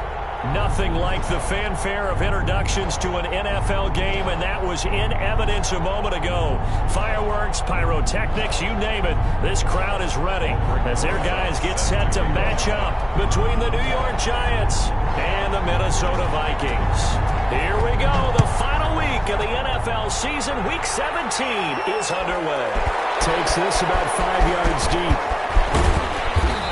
Nothing like the fanfare of introductions to an NFL game, and that was in evidence a moment ago. Fireworks, pyrotechnics, you name it. This crowd is ready as their guys get set to match up between the New York Giants and the Minnesota Vikings. Here we go. The final week of the NFL season, Week 17, is underway. Takes this about 5 yards deep.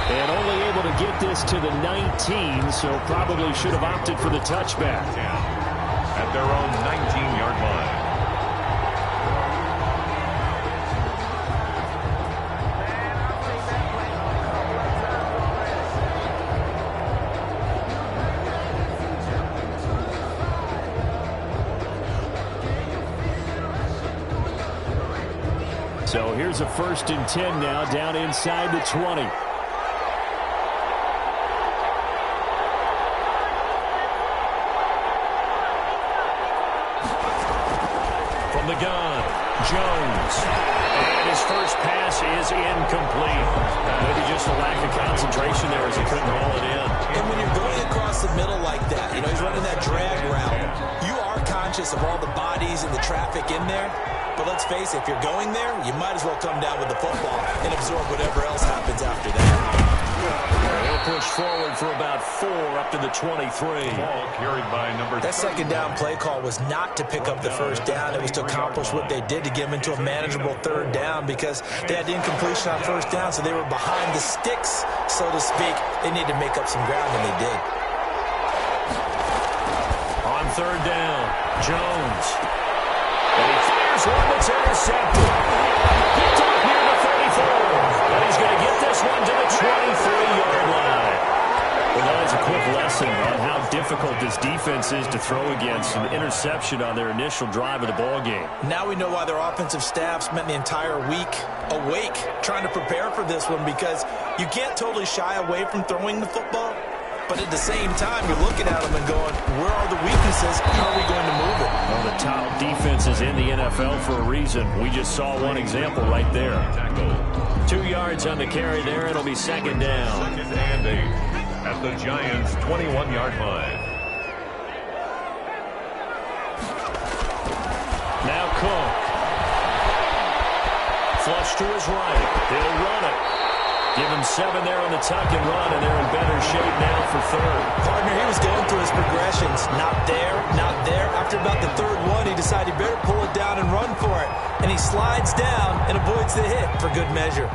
And only able to get this to the 19, so probably should have opted for the touchback. At their own 19-yard line. So here's a 1st and 10 now, down inside the 20. The gun, Jones, and his first pass is incomplete. Maybe just a lack of concentration there as he couldn't haul it in. And when you're going across the middle like that, you know, he's running that drag route, you are conscious of all the bodies and the traffic in there. But let's face it, if you're going there, you might as well come down with the football and absorb whatever else happens after that. He'll push forward for about 4 up to the 23. Ball carried by number That second down play call was not to pick up the first down. It was to accomplish what they did to get them into a manageable 3rd down because they had the incompletion on 1st down, so they were behind the sticks, so to speak. They needed to make up some ground, and they did. On 3rd down, Jones. And he fires one that's intercepted. Picked up near the 34. And he's going to get this one to the 23-yard line. Well, that is a quick lesson on how difficult this defense is to throw against. An interception on their initial drive of the ballgame. Now we know why their offensive staff spent the entire week awake trying to prepare for this one, because you can't totally shy away from throwing the football. But at the same time, you're looking at them and going, where are the weaknesses? How are we going to move it? Well, the top defense is in the NFL for a reason. We just saw one example right there. 2 yards on the carry there. It'll be 2nd down. 2nd and 8 at the Giants' 21-yard line. Now Cook. Flush to his right. He'll run it. Give him 7 there on the tuck and run, and they're in better shape now for 3rd. Partner, he was going through his progressions. Not there, not there. After about the 3rd one, he decided he better pull it down and run for it. And he slides down and avoids the hit for good measure.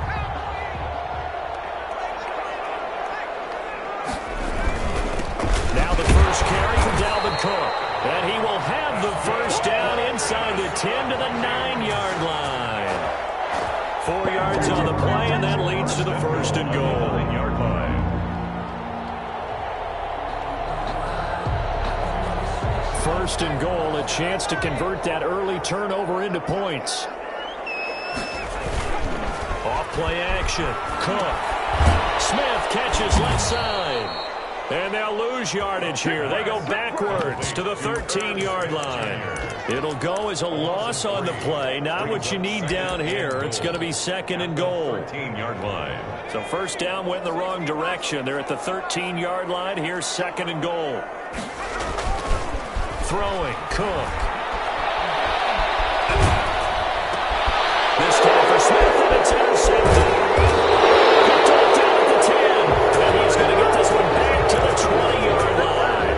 Now the first carry for Dalvin Cook. And he will have the first down inside the 10 to the 9-yard line. 4 yards on the play, and that leads to the 1st and goal. 9-yard line. First and goal, a chance to convert that early turnover into points. Off play action. Cook. Smith catches left side. And they'll lose yardage here. They go backwards to the 13-yard line. It'll go as a loss on the play. Not what you need down here. It's going to be 2nd and goal. 13-yard line. So 1st down went in the wrong direction. They're at the 13-yard line. Here's 2nd and goal. Throwing. Cook. This time for Smith, and it's intercepted. Picked up down at the 10. And he's going to get this one back to the 20-yard line.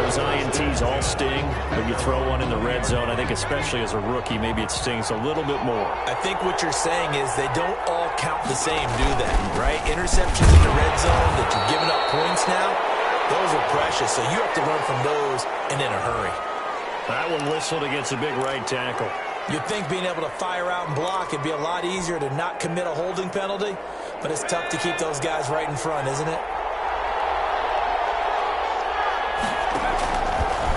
Those INTs all sting, but you throw one in the red zone, I think especially as a rookie, maybe it stings a little bit more. I think what you're saying is they don't all count the same, do they? Right? Interceptions in the red zone that you're giving up points now, those are precious, so you have to run from those and in a hurry. That one whistled against a big right tackle. You'd think being able to fire out and block, it'd be a lot easier to not commit a holding penalty, but it's tough to keep those guys right in front, isn't it?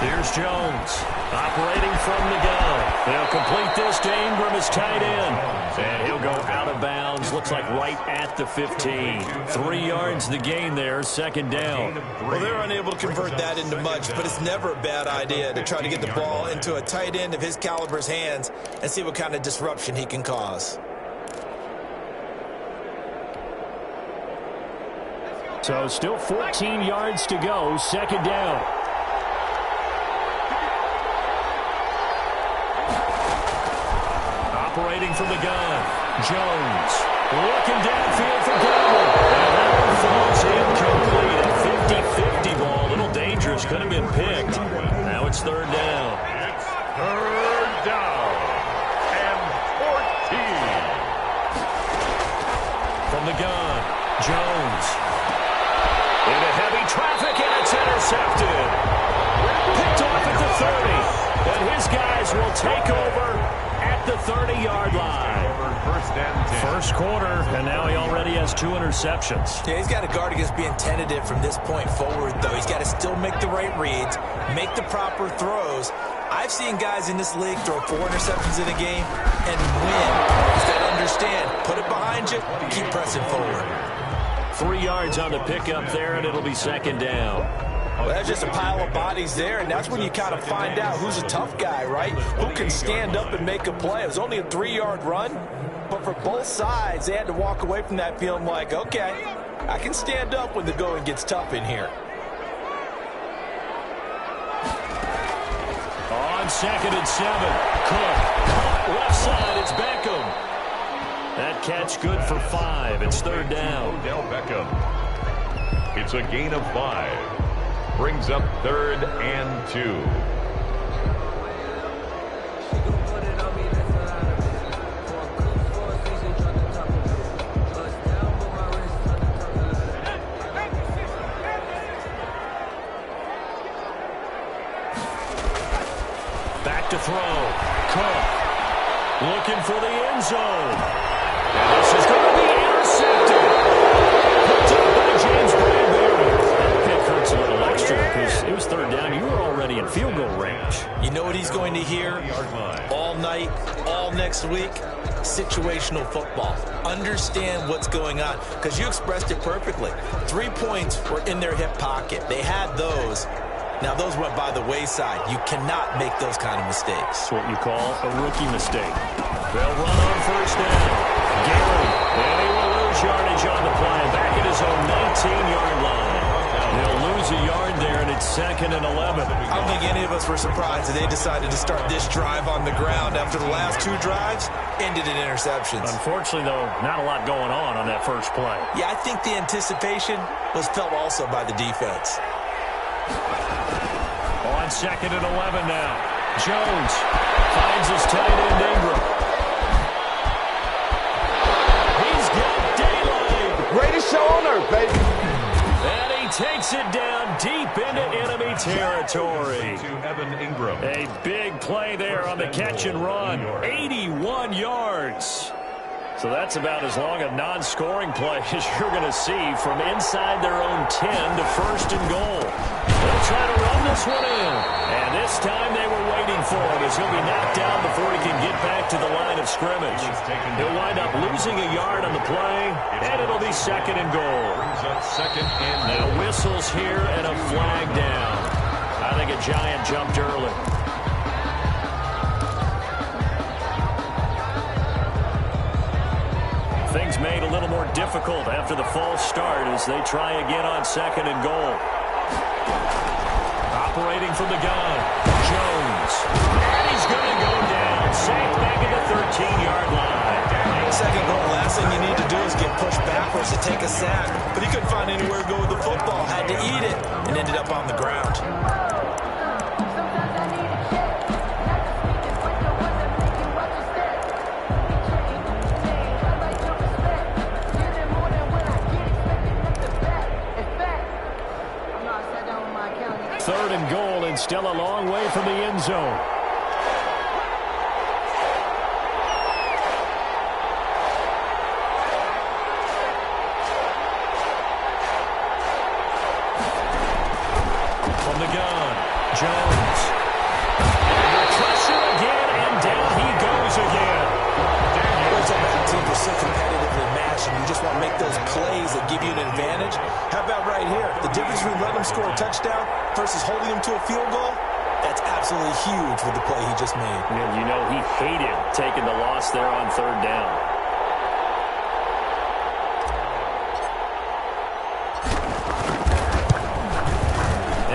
Here's Jones, operating from the gun. They'll complete this to Ingram as tight end. And he'll go out of bounds, looks like right at the 15. 3 yards the gain there, second down. Well, they're unable to convert that into much, but it's never a bad idea to try to get the ball into a tight end of his caliber's hands and see what kind of disruption he can cause. So still 14 yards to go, second down. Operating from the gun, Jones looking downfield for Goodwin. And that one falls incomplete. A 50-50 ball, a little dangerous, could have been picked. Now it's third down. It's third down and 14. From the gun, Jones into heavy traffic, and it's intercepted. Picked off at the 30, and his guys will take over at the 30-yard line. First quarter, and now he already has 2 interceptions. Yeah, he's got to guard against being tentative from this point forward, though. He's got to still make the right reads, make the proper throws. I've seen guys in this league throw 4 interceptions in a game and win. He's got to understand, put it behind you, keep pressing forward. 3 yards on the pickup there, and it'll be second down. Well, that's just a pile of bodies there, and that's when you kind of find out who's a tough guy, right? Who can stand up and make a play. It was only a 3-yard run, but for both sides, they had to walk away from that feeling like, okay, I can stand up when the going gets tough in here. On 2nd and 7, Cook, left side, it's Beckham. That catch good for 5. It's third down. Odell Beckham. It's a gain of 5. Brings up 3rd and 2. Back to throw. Cook looking for the end zone. And this is going to be intercepted. Picked up by James Bradbury. That pick hurts a little extra because it was third down. You were already in field goal range. You know what he's going to hear all night, all next week? Situational football. Understand what's going on, because you expressed it perfectly. 3 points were in their hip pocket. They had those. Now, those went by the wayside. You cannot make those kind of mistakes. That's what you call a rookie mistake. They'll run on first down. Gary, and he will lose yardage on the play. Back at his own 19-yard line. They'll lose a yard there, and it's 2nd and 11. I don't think any of us were surprised that they decided to start this drive on the ground after the last 2 drives ended in interceptions. Unfortunately, though, not a lot going on that first play. Yeah, I think the anticipation was felt also by the defense. On 2nd and 11 now. Jones finds his tight end Ingram. He's got daylight. Greatest show on earth, baby. And he takes it down deep into enemy territory. To Evan Ingram. A big play there on the catch and run. 81 yards. So that's about as long a non-scoring play as you're going to see from inside their own 10 to 1st and goal. They'll try to run this one in. And this time they were waiting for him as he'll be knocked down before he can get back to the line of scrimmage. He'll wind up losing a yard on the play, and it'll be 2nd and goal. Brings up 2nd and Now whistles here and a flag down. I think a giant jumped early. Things made a little more difficult after the false start as they try again on 2nd and goal. Operating from the gun, Jones. And he's going to go down. Safe back at the 13-yard line. 2nd goal, last thing you need to do is get pushed backwards to take a sack. But he couldn't find anywhere to go with the football. Had to eat it and ended up on the ground. Sometimes I need a check. Not the sneakers, but the ones that make you watch your step. Be changed, I like your respect. Getting more than what I get, expecting nothing back. In fact, I'm not sat down with my account. 3rd and goal, and still a long way from the end zone. From the gun, Jones. Under pressure again, and down he goes again. Those are bad teams are so competitively matched, and you just want to make those plays that give you an advantage. How about right here? The difference between letting them score a touchdown versus holding them to a field goal, that's absolutely huge with the play he just made. And you know he hated taking the loss there on third down.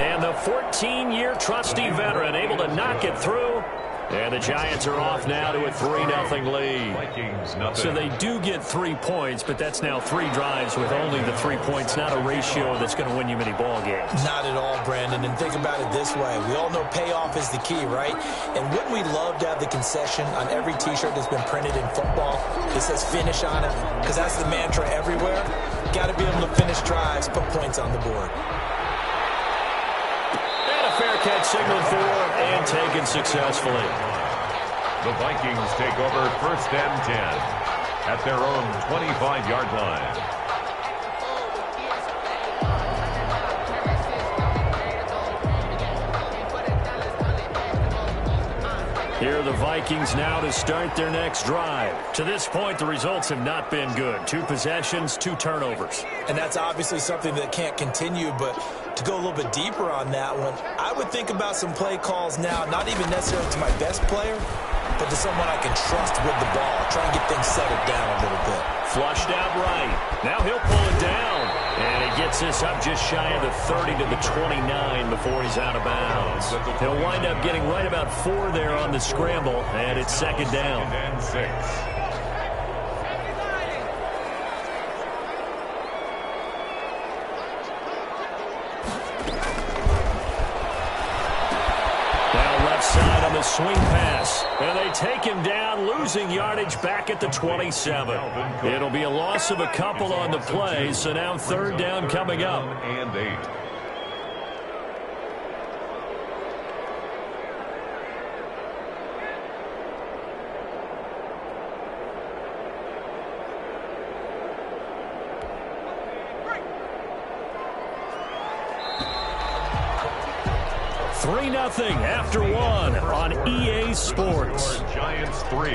And the 14-year trusty veteran able to knock it through. And the Giants are off now to a 3-0 lead. Vikings, nothing. So they do get 3 points, but that's now 3 drives with only the 3 points. Not a ratio that's going to win you many ball games. Not at all, Brandon. And think about it this way. We all know payoff is the key, right? And wouldn't we love to have the concession on every T-shirt that's been printed in football? It says finish on it, because that's the mantra everywhere. Got to be able to finish drives, put points on the board. Fair catch signaled for and taken successfully. The Vikings take over 1st and 10 at their own 25-yard line. Here are the Vikings now to start their next drive. To this point, the results have not been good. 2 possessions, 2 turnovers. And that's obviously something that can't continue, but to go a little bit deeper on that one, I would think about some play calls now, not even necessarily to my best player, but to someone I can trust with the ball. Try and get things settled down a little bit. Flushed out right. Now he'll pull it down. And he gets this up just shy of the 30 to the 29 before he's out of bounds. He'll wind up getting right about 4 there on the scramble, and it's 2nd down. And 6. Side on the swing pass, and they take him down, losing yardage back at the 27. It'll be a loss of a couple on the play, so now 3rd down coming up. And 8. Nothing after 1 on EA Sports. Giants 3,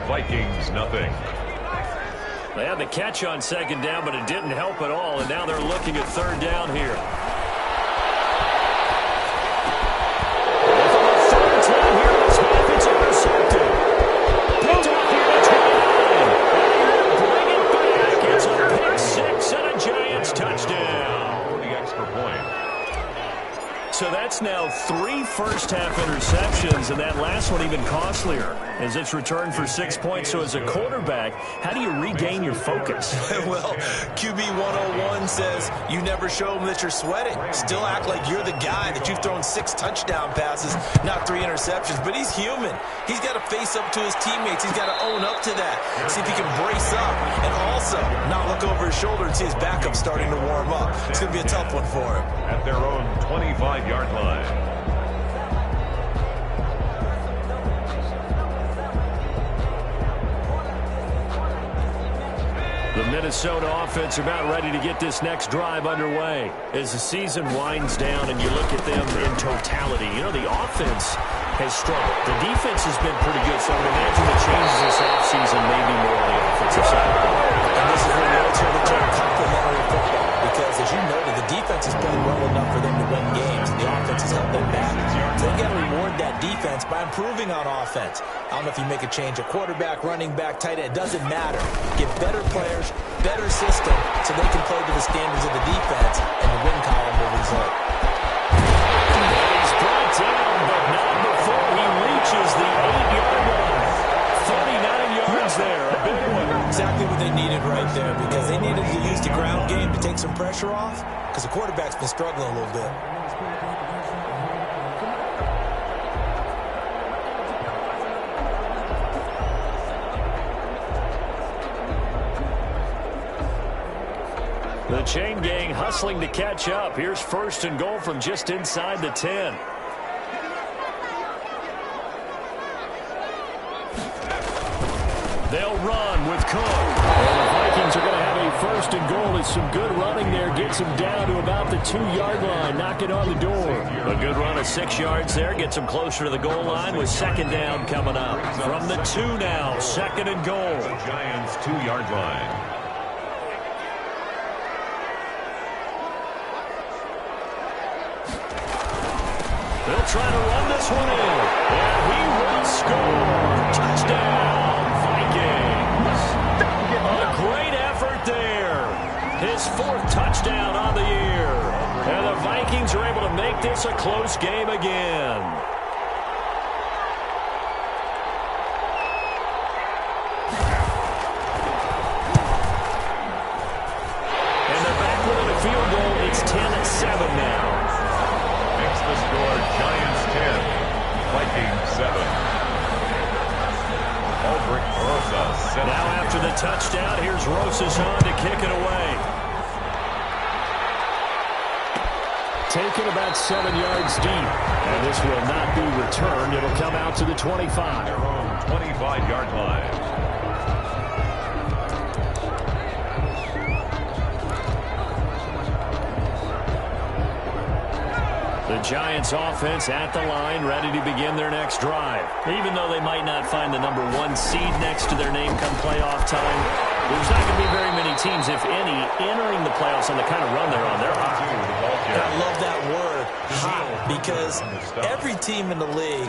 Vikings nothing. They had the catch on 2nd down, but it didn't help at all, and now they're looking at 3rd down here. For the 3rd time here in this half, it's intercepted. Picked up here at 29. And bring it back. It's a pick 6 and a Giants touchdown. For the extra point. So that's now 3 first-half interceptions, and that last one even costlier as it's returned for 6 points. So as a quarterback, how do you regain your focus? Well, QB 101 says you never show them that you're sweating. Still act like you're the guy, that you've thrown 6 touchdown passes, not 3 interceptions. But he's human. He's got to face up to his teammates. He's got to own up to that. See if he can brace up and also not look over his shoulder and see his backup starting to warm up. It's going to be a tough one for him. At their own 25-yard line. The Minnesota offense about ready to get this next drive underway. As the season winds down and you look at them in totality, you know, the offense has struggled. The defense has been pretty good, so I would imagine the changes this offseason may be more on the offensive side of the ball. And this is where the old term complementary football, because as you noted, the defense has played well enough for them to win games, and the offense has held them back. So they got to reward that defense by improving on offense. I don't know if you make a change at quarterback, running back, tight end. It doesn't matter. Get better players, better system, so they can play to the standards of the defense, and the win column will result. He's brought down, but not before he reaches the 8-yard line. 39 yards there, a big one. Exactly what they needed right there, because they needed to use the ground game to take some pressure off, because the quarterback's been struggling a little bit. The chain gang hustling to catch up. Here's 1st and goal from just inside the 10. They'll run with Cook. And the Vikings are going to have a first and goal. It's some good running there. Gets him down to about the 2-yard line. Knock it on the door. A good run of 6 yards there. Gets him closer to the goal line with second down coming up. From the 2 now, second and goal. The Giants' 2-yard line. They'll try to run this one in. And he will score. Touchdown, Vikings. A great effort there. His 4th touchdown on the year. And the Vikings are able to make this a close game again. And they're back within a field goal. It's 10-7 now. Makes the score Giants 10, Vikings 7. Aldrich Rosas. Now after the touchdown, here's Rosas on to kick it away. Taken about 7 yards deep. And this will not be returned. It'll come out to the 25. Their own 25-yard line. The Giants offense at the line, ready to begin their next drive. Even though they might not find the number 1 seed next to their name come playoff time, there's not going to be very many teams, if any, entering the playoffs on the kind of run they're on. They're hot. I love that word, hot, because every team in the league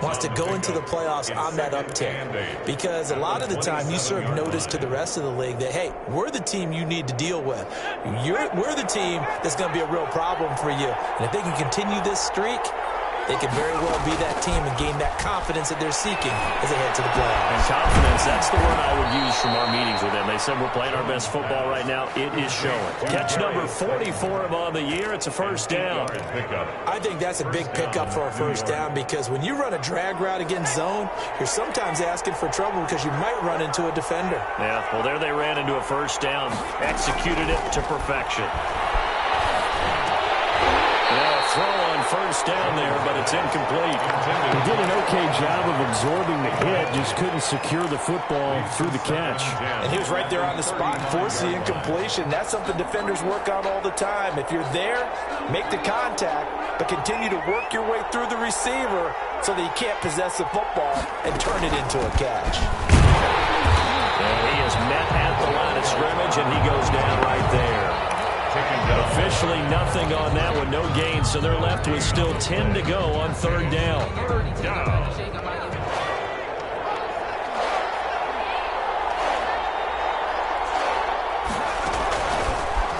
wants to go into the playoffs on that uptick. Because a lot of the time you serve notice to the rest of the league that, hey, we're the team you need to deal with. We're the team that's going to be a real problem for you. And if they can continue this streak, they can very well be that team and gain that confidence that they're seeking as they head to the playoffs. And confidence, that's the word I would use from our meetings with them. They said we're playing our best football right now. It is showing. Catch number 40 for him on the year. It's a first down. I think that's a big pickup for a first down because when you run a drag route against zone, you're sometimes asking for trouble because you might run into a defender. Yeah, well, there they ran into a first down. Executed it to perfection. Throw on first down there, but it's incomplete. He did an okay job of absorbing the hit, just couldn't secure the football through the catch. And he was right there on the spot, forced the incompletion. That's something defenders work on all the time. If you're there, make the contact, but continue to work your way through the receiver so that you can't possess the football and turn it into a catch. And he is met at the line of scrimmage, and he goes down right there. Officially nothing on that one, no gain, so they're left with still 10 to go on third down.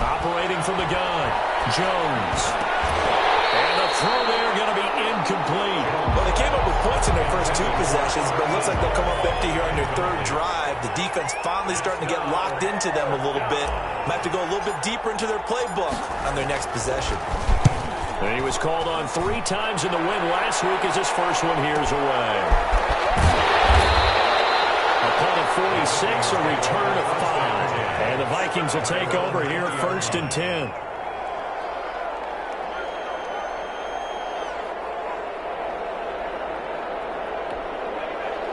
Operating from the gun, Jones. And the throw there going to be incomplete. Well, they came up with points in their first 2 possessions, but it looks like they'll come up empty here on their third drive. The defense finally starting to get locked into them a little bit. Might have to go a little bit deeper into their playbook on their next possession. And he was called on 3 times in the win last week as his first one here's away. A punt of 46, a return of 5. And the Vikings will take over here, 1st and 10.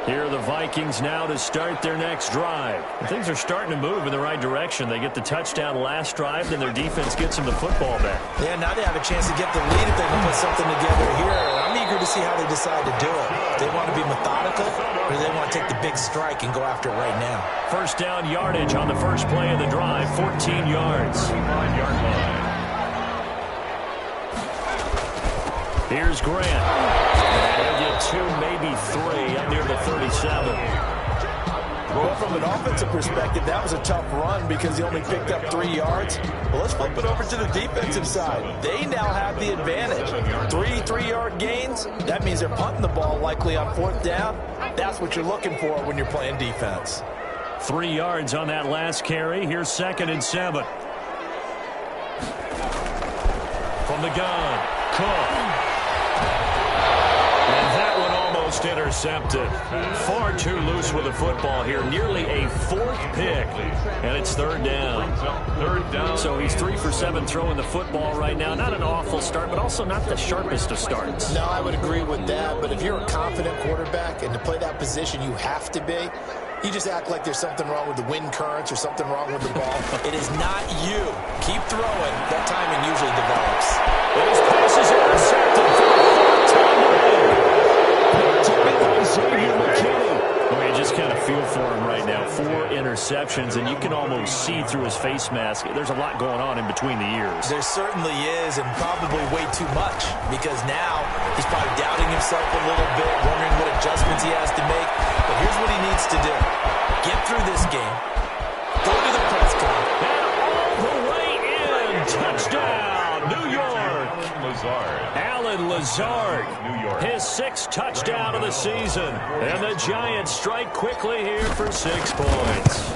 Here are the Vikings now to start their next drive. And things are starting to move in the right direction. They get the touchdown last drive, then their defense gets them the football back. Yeah, now they have a chance to get the lead if they can put something together here. I'm eager to see how they decide to do it. Do they want to be methodical, or do they want to take the big strike and go after it right now? First down yardage on the first play of the drive, 14 yards. 5-yard line. Here's Grant. They'll get 2, maybe 3, up near the 37. Well, from an offensive perspective, that was a tough run because he only picked up 3 yards. Well, let's flip it over to the defensive side. They now have the advantage. 3 3-yard gains, that means they're punting the ball likely on 4th down. That's what you're looking for when you're playing defense. 3 yards on that last carry. Here's 2nd and 7. From the gun, Cook. Intercepted. Far too loose with the football here. Nearly a 4th pick. And it's 3rd down. So he's 3 for 7 throwing the football right now. Not an awful start, but also not the sharpest of starts. No, I would agree with that. But if you're a confident quarterback and to play that position, you have to be. You just act like there's something wrong with the wind currents or something wrong with the ball. It is not you. Keep throwing. That timing usually develops. And his pass is intercepted for the third time today. Well, you just kind of feel for him right now. 4 interceptions, and you can almost see through his face mask. There's a lot going on in between the ears. There certainly is, and probably way too much, because now he's probably doubting himself a little bit, wondering what adjustments he has to make. But here's what he needs to do. Get through this game. Go to the press conference. And all the way in. Touchdown, New York. Allen Lazard. New York. His 6th touchdown of the season. And the Giants strike quickly here for 6 points.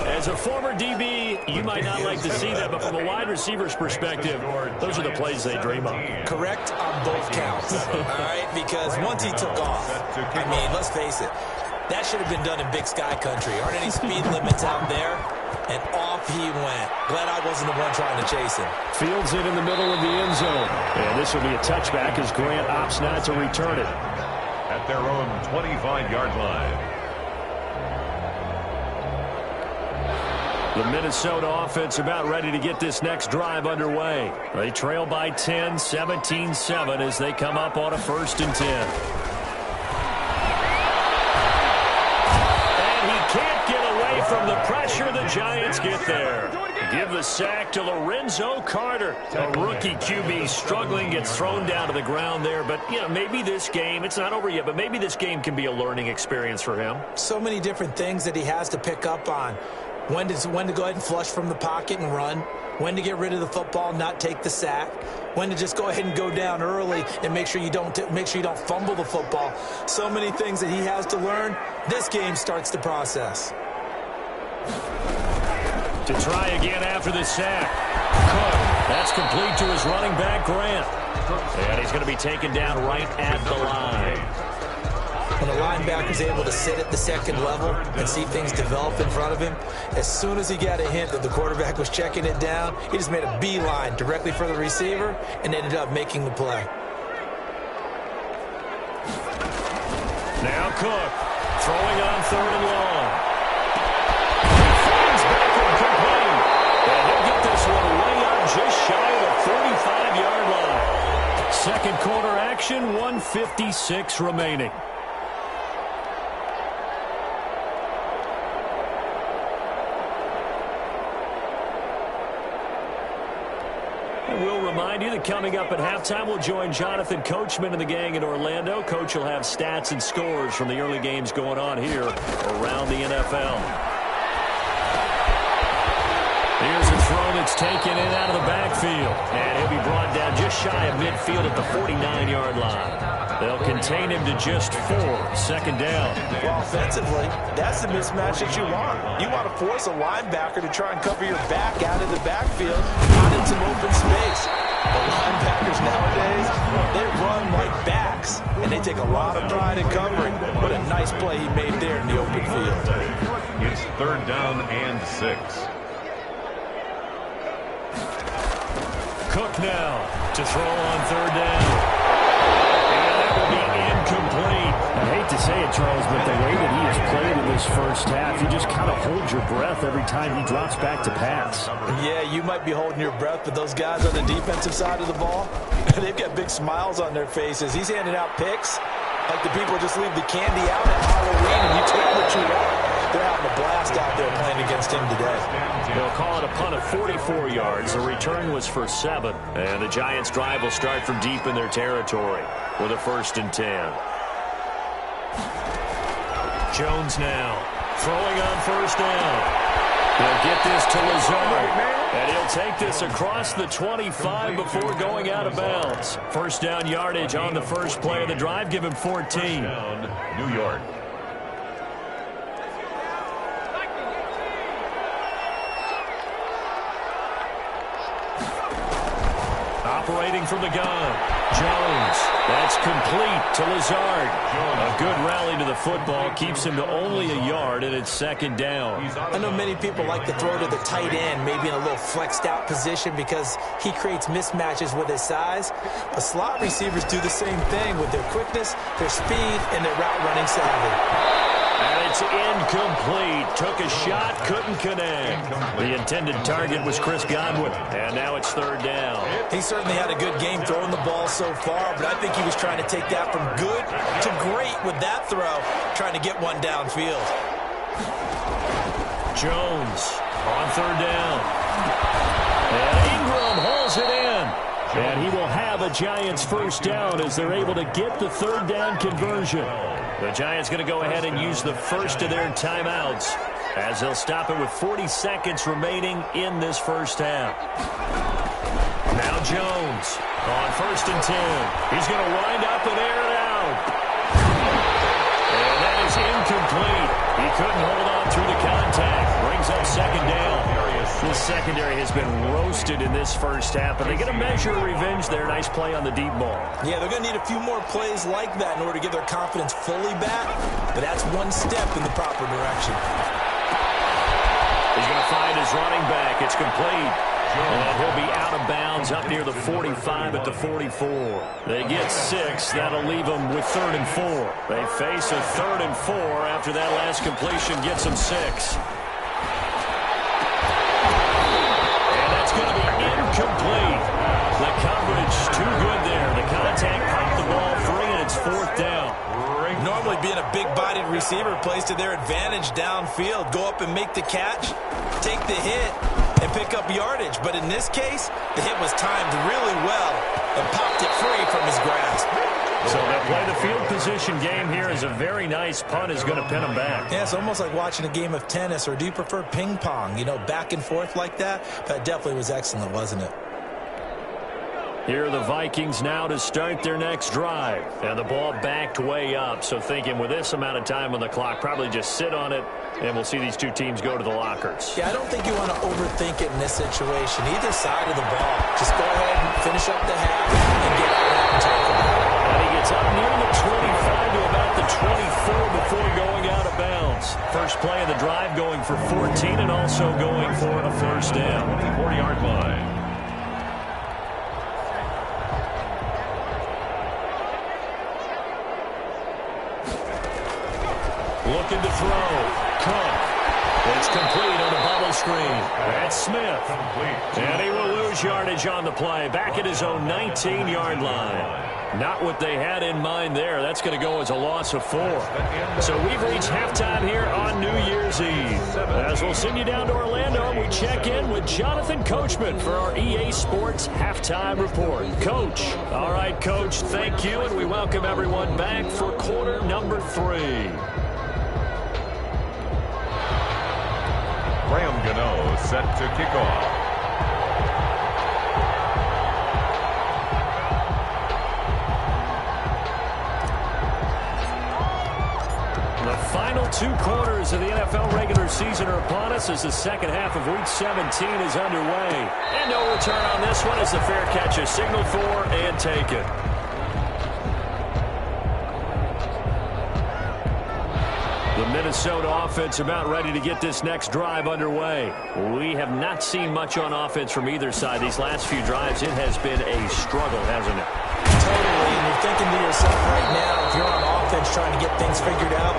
As a former DB, you might not like to see that, but from a wide receiver's perspective, those are the plays they dream of. Correct on both counts, all right? Because once he took off, I mean, let's face it, that should have been done in Big Sky Country. Aren't any speed limits out there? And off he went. Glad I wasn't the one trying to chase him. Fields it in the middle of the end zone. And this will be a touchback as Grant opts not to return it. At their own 25-yard line. The Minnesota offense about ready to get this next drive underway. They trail by 10, 17-7 as they come up on a 1st and 10. And he can't get away from the pressure. The Giants get there. Give the sack to Lorenzo Carter. A rookie QB struggling, gets thrown down to the ground there. But, you know, maybe this game, it's not over yet, but maybe this game can be a learning experience for him. So many different things that he has to pick up on. When to go ahead and flush from the pocket and run. When to get rid of the football, not take the sack. When to just go ahead and go down early and make sure you don't fumble the football. So many things that he has to learn. This game starts the process. To try again after the sack. Cook. That's complete to his running back, Grant. And he's going to be taken down right at the line. When a linebacker's able to sit at the second level and see things develop in front of him, as soon as he got a hint that the quarterback was checking it down, he just made a beeline directly for the receiver and ended up making the play. Now Cook throwing on 3rd and long. He finds Beckham complete. And he'll get this one way up just shy of the 45-yard line. 2nd quarter action, 1:56 remaining. We'll remind you that coming up at halftime, we'll join Jonathan Coachman and the gang in Orlando. Coach will have stats and scores from the early games going on here around the NFL. Here's a throw that's taken in out of the backfield. And he'll be brought down just shy of midfield at the 49-yard line. They'll contain him to just 4, 2nd down. Well, offensively, that's the mismatch that you want. You want to force a linebacker to try and cover your back out of the backfield, out in some open space. The linebackers nowadays, they run like backs, and they take a lot of pride in covering. What a nice play he made there in the open field. It's 3rd down and 6. Cook now to throw on 3rd down. Incomplete. I hate to say it, Charles, but the way that he has played in this first half, you just kind of hold your breath every time he drops back to pass. Yeah, you might be holding your breath, but those guys on the defensive side of the ball, they've got big smiles on their faces. He's handing out picks like the people just leave the candy out at Halloween and you take what you want. They're having a blast out there playing against him today. They'll call it a punt of 44 yards. The return was for 7. And the Giants' drive will start from deep in their territory with a 1st and 10. Jones now throwing on 1st down. He'll get this to Lazard. And he'll take this across the 25 before going out of bounds. 1st down yardage on the first play of the drive. Give him 14. Down, New York. Operating from the gun. Jones. That's complete to Lazard. A good rally to the football. Keeps him to only a yard, and it's 2nd down. I know many people like to throw to the tight end, maybe in a little flexed out position because he creates mismatches with his size. But slot receivers do the same thing with their quickness, their speed, and their route running savvy. And it's incomplete. Took a shot, couldn't connect. The intended target was Chris Godwin. And now it's third down. He certainly had a good game throwing the ball so far, but I think he was trying to take that from good to great with that throw, trying to get one downfield. Jones on third down. And Ingram holds it in. And he will have a Giants first down as they're able to get the third down conversion. The Giants going to go ahead and use the first of their timeouts as they'll stop it with 40 seconds remaining in this first half. Now Jones on 1st and 10. He's going to wind up and air it out. And that is incomplete. He couldn't hold on through the contact. Brings up second down. This secondary has been roasted in this first half, but they're going to measure revenge there. Nice play on the deep ball. Yeah, they're going to need a few more plays like that in order to get their confidence fully back, but that's one step in the proper direction. He's going to find his running back. It's complete. And he'll be out of bounds up near the 45 at the 44. They get 6. That'll leave them with 3rd and 4. They face a 3rd and 4 after that last completion gets them 6. Going to be incomplete. The coverage too good there. The contact popped the ball free, and it's 4th down. Normally being a big-bodied receiver plays to their advantage downfield. Go up and make the catch, take the hit, and pick up yardage. But in this case, the hit was timed really well and popped it free from his grasp. So they play the field position game here as a very nice punt is going to pin them back. Yeah, it's almost like watching a game of tennis, or do you prefer ping pong? You know, back and forth like that? That definitely was excellent, wasn't it? Here are the Vikings now to start their next drive. And the ball backed way up. So thinking with this amount of time on the clock, probably just sit on it, and we'll see these two teams go to the lockers. Yeah, I don't think you want to overthink it in this situation. Either side of the ball. Just go ahead and finish up the half and get out and talk about it. And he gets up near the 25 to about the 24 before going out of bounds. First play of the drive going for 14 and also going for a first down. 40-yard line. Looking to throw. Cook. It's complete on a bubble screen. That's Smith. And he will lose yardage on the play. Back at his own 19-yard line. Not what they had in mind there. That's going to go as a loss of 4. So we've reached halftime here on New Year's Eve. As we'll send you down to Orlando, we check in with Jonathan Coachman for our EA Sports Halftime Report. Coach. All right, Coach, thank you, and we welcome everyone back for quarter number 3. Graham Gano set to kick off. The final 2 quarters of the NFL regular season are upon us as the second half of Week 17 is underway. And no return on this one as the fair catch is signaled for and taken. The Minnesota offense about ready to get this next drive underway. We have not seen much on offense from either side. These last few drives, it has been a struggle, hasn't it? Totally, and you're thinking to yourself right now, if you're on offense trying to get things figured out,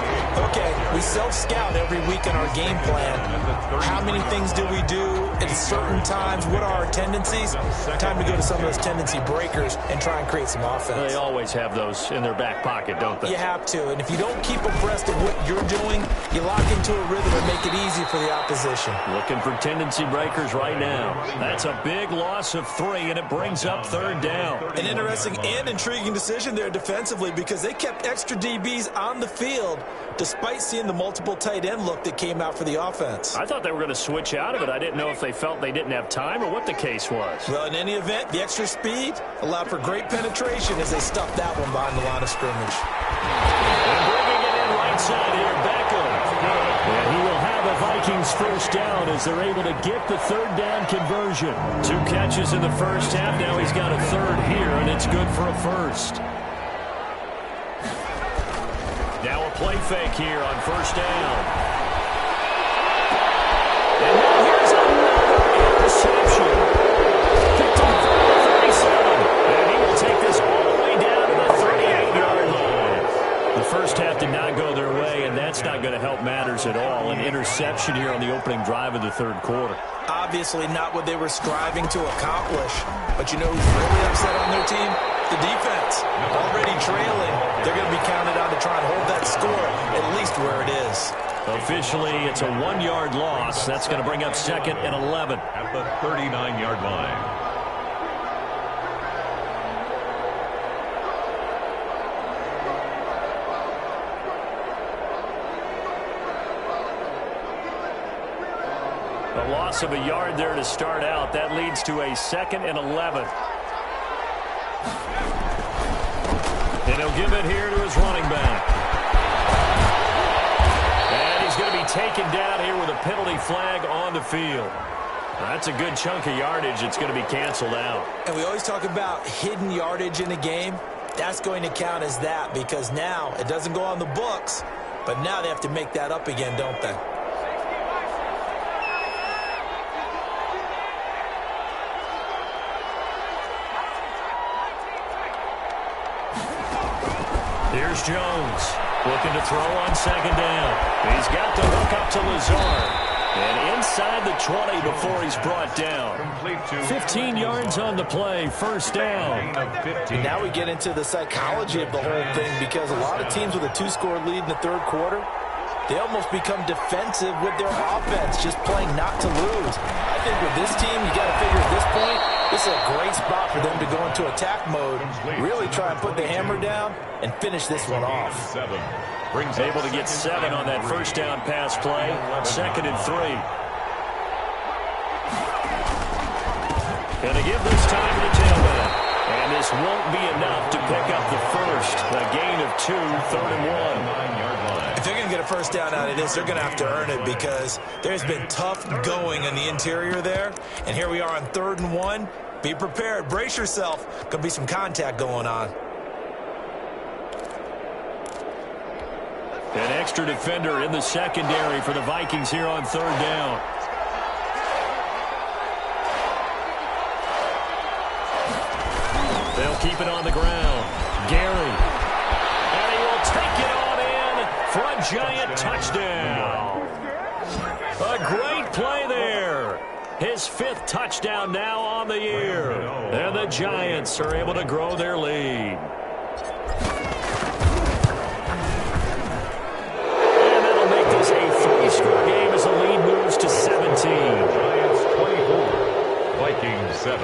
okay, we self-scout every week in our game plan. How many things do we do at certain times? What are our tendencies? Time to go to some of those tendency breakers and try and create some offense. They always have those in their back pocket, don't they? You have to, and if you don't keep abreast of what you're doing, you lock into a rhythm and make it easy for the opposition. Looking for tendency breakers right now. That's a big loss of 3, and it brings up 3rd down. An interesting and intriguing decision there defensively because they kept extra DBs on the field despite seeing the multiple tight end look that came out for the offense. I thought they were going to switch out of it. I didn't know if they felt they didn't have time or what the case was. Well, in any event, the extra speed allowed for great penetration as they stuffed that one behind the line of scrimmage. And bringing it in right side here, Beckham. And he will have a Vikings first down as they're able to get the 3rd down conversion. 2 catches in the first half. Now he's got a 3rd here, and it's good for a first. Now a play fake here on first down. And now here's another interception. Picked up from the 37. And he will take this all the way down to the 38-yard line. The first half did not go their way, and that's not going to help matters at all. An interception here on the opening drive of the third quarter. Obviously not what they were striving to accomplish. But you know who's really upset on their team? The defense. Already trailing. They're going to be counted on to try and hold that score at least where it is. Officially, it's a 1-yard loss. That's going to bring up 2nd and 11. At the 39-yard line. A loss of a yard there to start out. That leads to a 2nd and 11. And he'll give it here to his running back. And he's going to be taken down here with a penalty flag on the field. That's a good chunk of yardage. It's going to be canceled out. And we always talk about hidden yardage in a game. That's going to count as that because now it doesn't go on the books, but now they have to make that up again, don't they? Here's Jones looking to throw on 2nd down. He's got the hook up to Lazard. And inside the 20 before he's brought down. 15 yards on the play, 1st down. And now we get into the psychology of the whole thing because a lot of teams with a 2-score lead in the third quarter, they almost become defensive with their offense, just playing not to lose. I think with this team, you got to figure at this point, this is a great spot for them to go into attack mode, really try and put the hammer down and finish this one off. Able to get 7 on that 1st down pass play, 2nd and 3. Going to give this time to the tailback. And this won't be enough to pick up the first. A gain of 2, 3rd and 1. If they're going to get a 1st down out of this, they're going to have to earn it because there's been tough going in the interior there. And here we are on 3rd and 1. Be prepared. Brace yourself. Going to be some contact going on. An extra defender in the secondary for the Vikings here on 3rd down. They'll keep it on the ground. Gary. And he will take it on in for a giant touchdown. A great play there. His 5th touchdown now on the year. And the Giants are able to grow their lead. A 3-score game as the lead moves to 17. Giants 24, Vikings 7.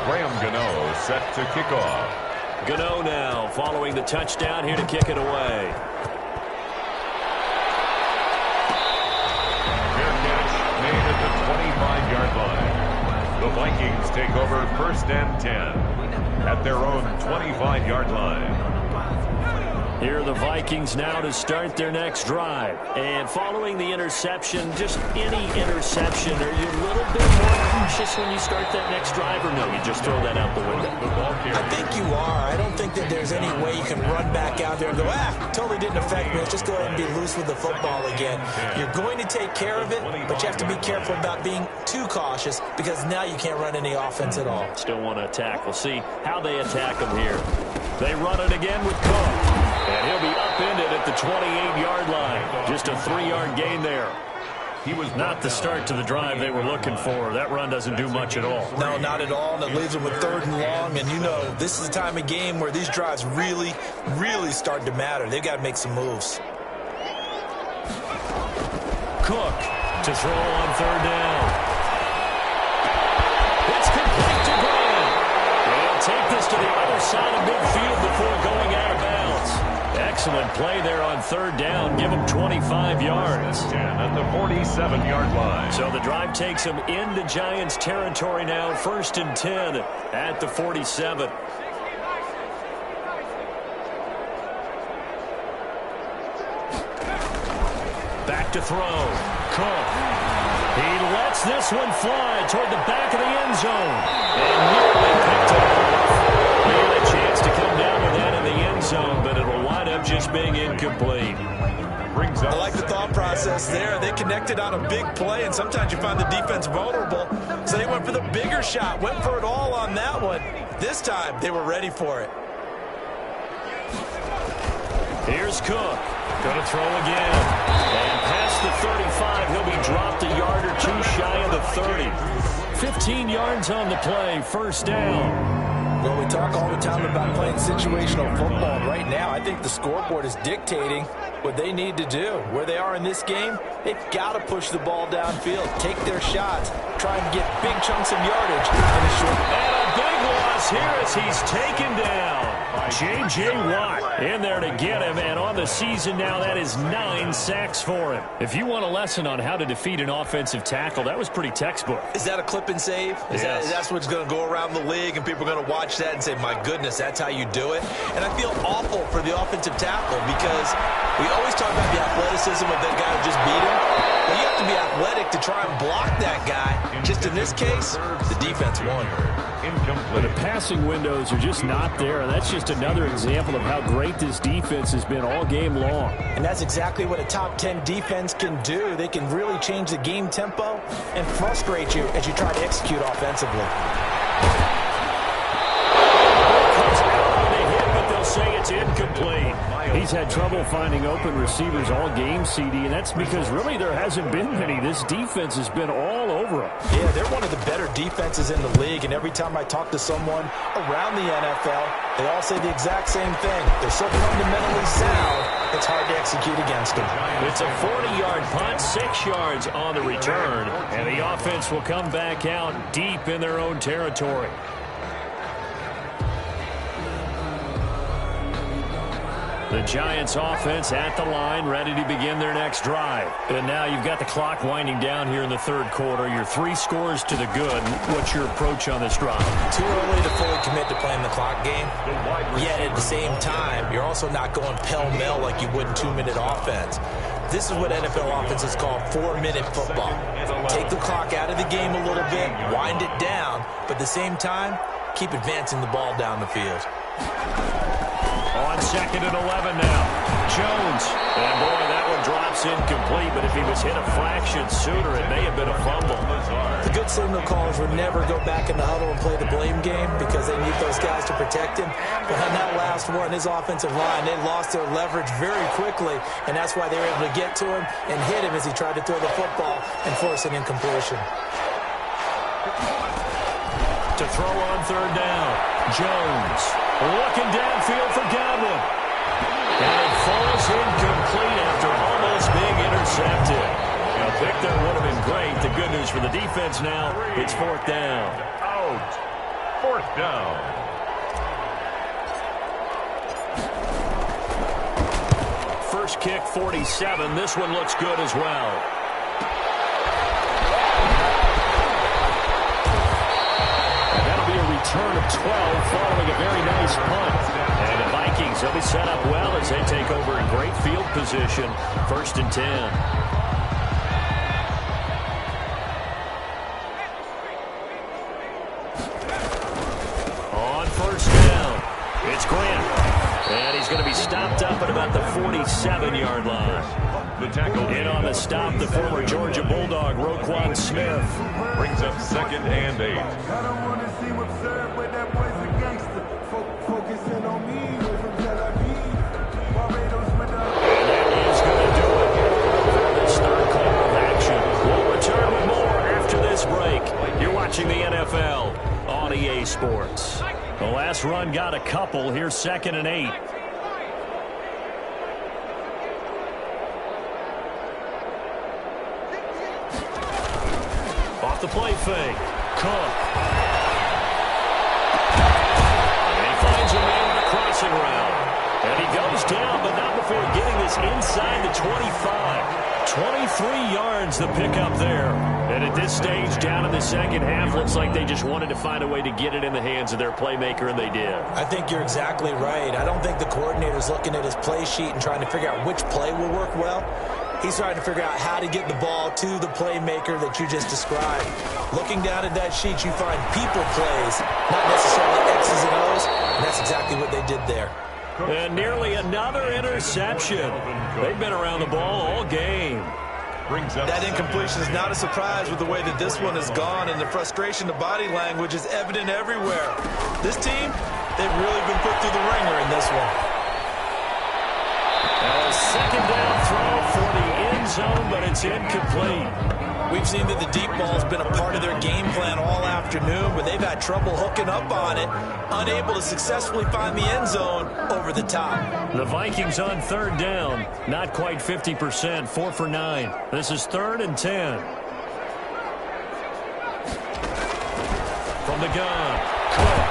Graham Gano set to kick off. Gano now following the touchdown here to kick it away. Fair catch made at the 25-yard line. The Vikings take over 1st and 10 at their own 25-yard line. Here are the Vikings now to start their next drive. And following the interception, just any interception, are you a little bit more cautious when you start that next drive, or no, you just throw that out the window? I think you are. I don't think that there's any way you can run back out there and go, totally didn't affect me. Let's just go ahead and be loose with the football again. You're going to take care of it, but you have to be careful about being too cautious because now you can't run any offense at all. Still want to attack. We'll see how they attack them here. They run it again with Cook. And he'll be upended at the 28-yard line. Just a 3-yard gain there. He was not the start to the drive they were looking for. That run doesn't do much at all. No, not at all, and it leaves them with 3rd and long. And, you know, this is the time of game where these drives really, really start to matter. They've got to make some moves. Cook to throw on 3rd down. It's complete to Graham. They'll take this to the other side of midfield before going out of bounds. Excellent play there on 3rd down. Give them 25 yards. 10 at the 47-yard line. So the drive takes them into Giants territory now. 1st and 10 at the 47. Back to throw. Cook. He lets this one fly toward the back of the end zone. And nearly picked it off. He had a chance to come down with that in the end zone, but it will wind up just being incomplete. I like the thought process there. They connected on a big play, and sometimes you find the defense vulnerable. So they went for the bigger shot, went for it all on that one. This time, they were ready for it. Here's Cook. Going to throw again. And past the 35, he'll be dropped a yard or two shy of the 30. 15 yards on the play, first down. Well, we talk all the time about playing situational football. And right now, I think the scoreboard is dictating what they need to do. Where they are in this game, they've got to push the ball downfield, take their shots, try and get big chunks of yardage in a short. And a big loss here as he's taken down. J.J. Watt in there to get him, and on the season now, that is 9 sacks for him. If you want a lesson on how to defeat an offensive tackle, that was pretty textbook. Is that a clip and save? That's what's going to go around the league, and people are going to watch that and say, my goodness, that's how you do it? And I feel awful for the offensive tackle because we always talk about the athleticism of that guy who just beat him. But you have to be athletic to try and block that guy. Just in this case, the defense won. But the passing windows are just not there. And that's just another example of how great this defense has been all game long. And that's exactly what a top 10 defense can do. They can really change the game tempo and frustrate you as you try to execute offensively. Say it's incomplete. He's had trouble finding open receivers all game, CD, and that's because really there hasn't been many. This defense has been all over them. Yeah, they're one of the better defenses in the league, and every time I talk to someone around the NFL, they all say the exact same thing. They're so fundamentally sound, it's hard to execute against them. It's a 40-yard punt, 6 yards on the return, and the offense will come back out deep in their own territory. The Giants offense at the line, ready to begin their next drive. And now you've got the clock winding down here in the third quarter. Your 3 scores to the good. What's your approach on this drive? Too early to fully commit to playing the clock game. Yet at the same time, you're also not going pell-mell like you would in 2-minute offense. This is what NFL offenses call 4-minute football. Take the clock out of the game a little bit, wind it down, but at the same time, keep advancing the ball down the field. On 2nd and 11 now. Jones. And boy, that one drops incomplete, but if he was hit a fraction sooner, it may have been a fumble. The good signal callers would never go back in the huddle and play the blame game because they need those guys to protect him. But on that last one, his offensive line, they lost their leverage very quickly, and that's why they were able to get to him and hit him as he tried to throw the football and force an incompletion. To throw on 3rd down. Jones looking downfield for Godwin. And it falls incomplete after almost being intercepted. A pick there would have been great. The good news for the defense now, it's 4th down. Out. 4th down. First kick, 47. This one looks good as well. Return of 12 following a very nice punt. And the Vikings will be set up well as they take over in great field position. 1st and 10. On 1st down, it's Grant. And he's going to be stopped up at about the 47-yard line. The tackle in on the stop, the former Georgia Bulldog, Roquan Smith. Brings up 2nd and 8. I don't want to see what's served, but that boy's a gangster. Focusing on me, we're from Tel Aviv. Barbados, Madonna. And that is going to do it for this third quarter of action. We'll return with more after this break. You're watching the NFL on EA Sports. The last run got a couple. Here's 2nd and 8. Off the play fake. Cook. And he finds a man on a crossing route. And he goes down, but not before getting this inside the 25. 23 yards the pickup there. And at this stage, down in the second half, looks like they just wanted to find a way to get it in the hands of their playmaker, and they did. I think you're exactly right. I don't think the coordinator's looking at his play sheet and trying to figure out which play will work well. He's trying to figure out how to get the ball to the playmaker that you just described. Looking down at that sheet, you find people plays, not necessarily X's and O's, and that's exactly what they did there. And nearly another interception. They've been around the ball all game. That incompletion is not a surprise with the way that this one has gone, and the frustration, the body language is evident everywhere. This team, they've really been put through the ringer in this one. A second down throw for the end zone, but it's incomplete. We've seen that the deep ball has been a part of their game plan all afternoon, but they've had trouble hooking up on it, unable to successfully find the end zone over the top. The Vikings on third down, not quite 50%, 4 for 9. This is 3rd and 10. From the gun, Cook.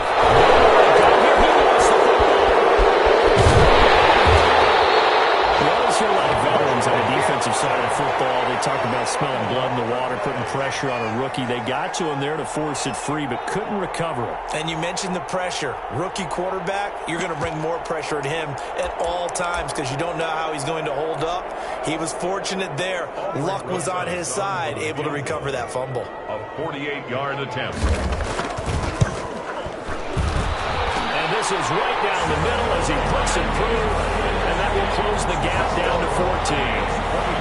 You always hear a lot of veterans on the defensive side of football. They talk about smelling blood in the water, putting pressure on a rookie. They got to him there to force it free, but couldn't recover it. And you mentioned the pressure. Rookie quarterback, you're going to bring more pressure at him at all times because you don't know how he's going to hold up. He was fortunate there. Luck was on his side, able to recover that fumble. A 48-yard attempt. And this is right down the middle as he puts it through, and that will close the gap down to 14.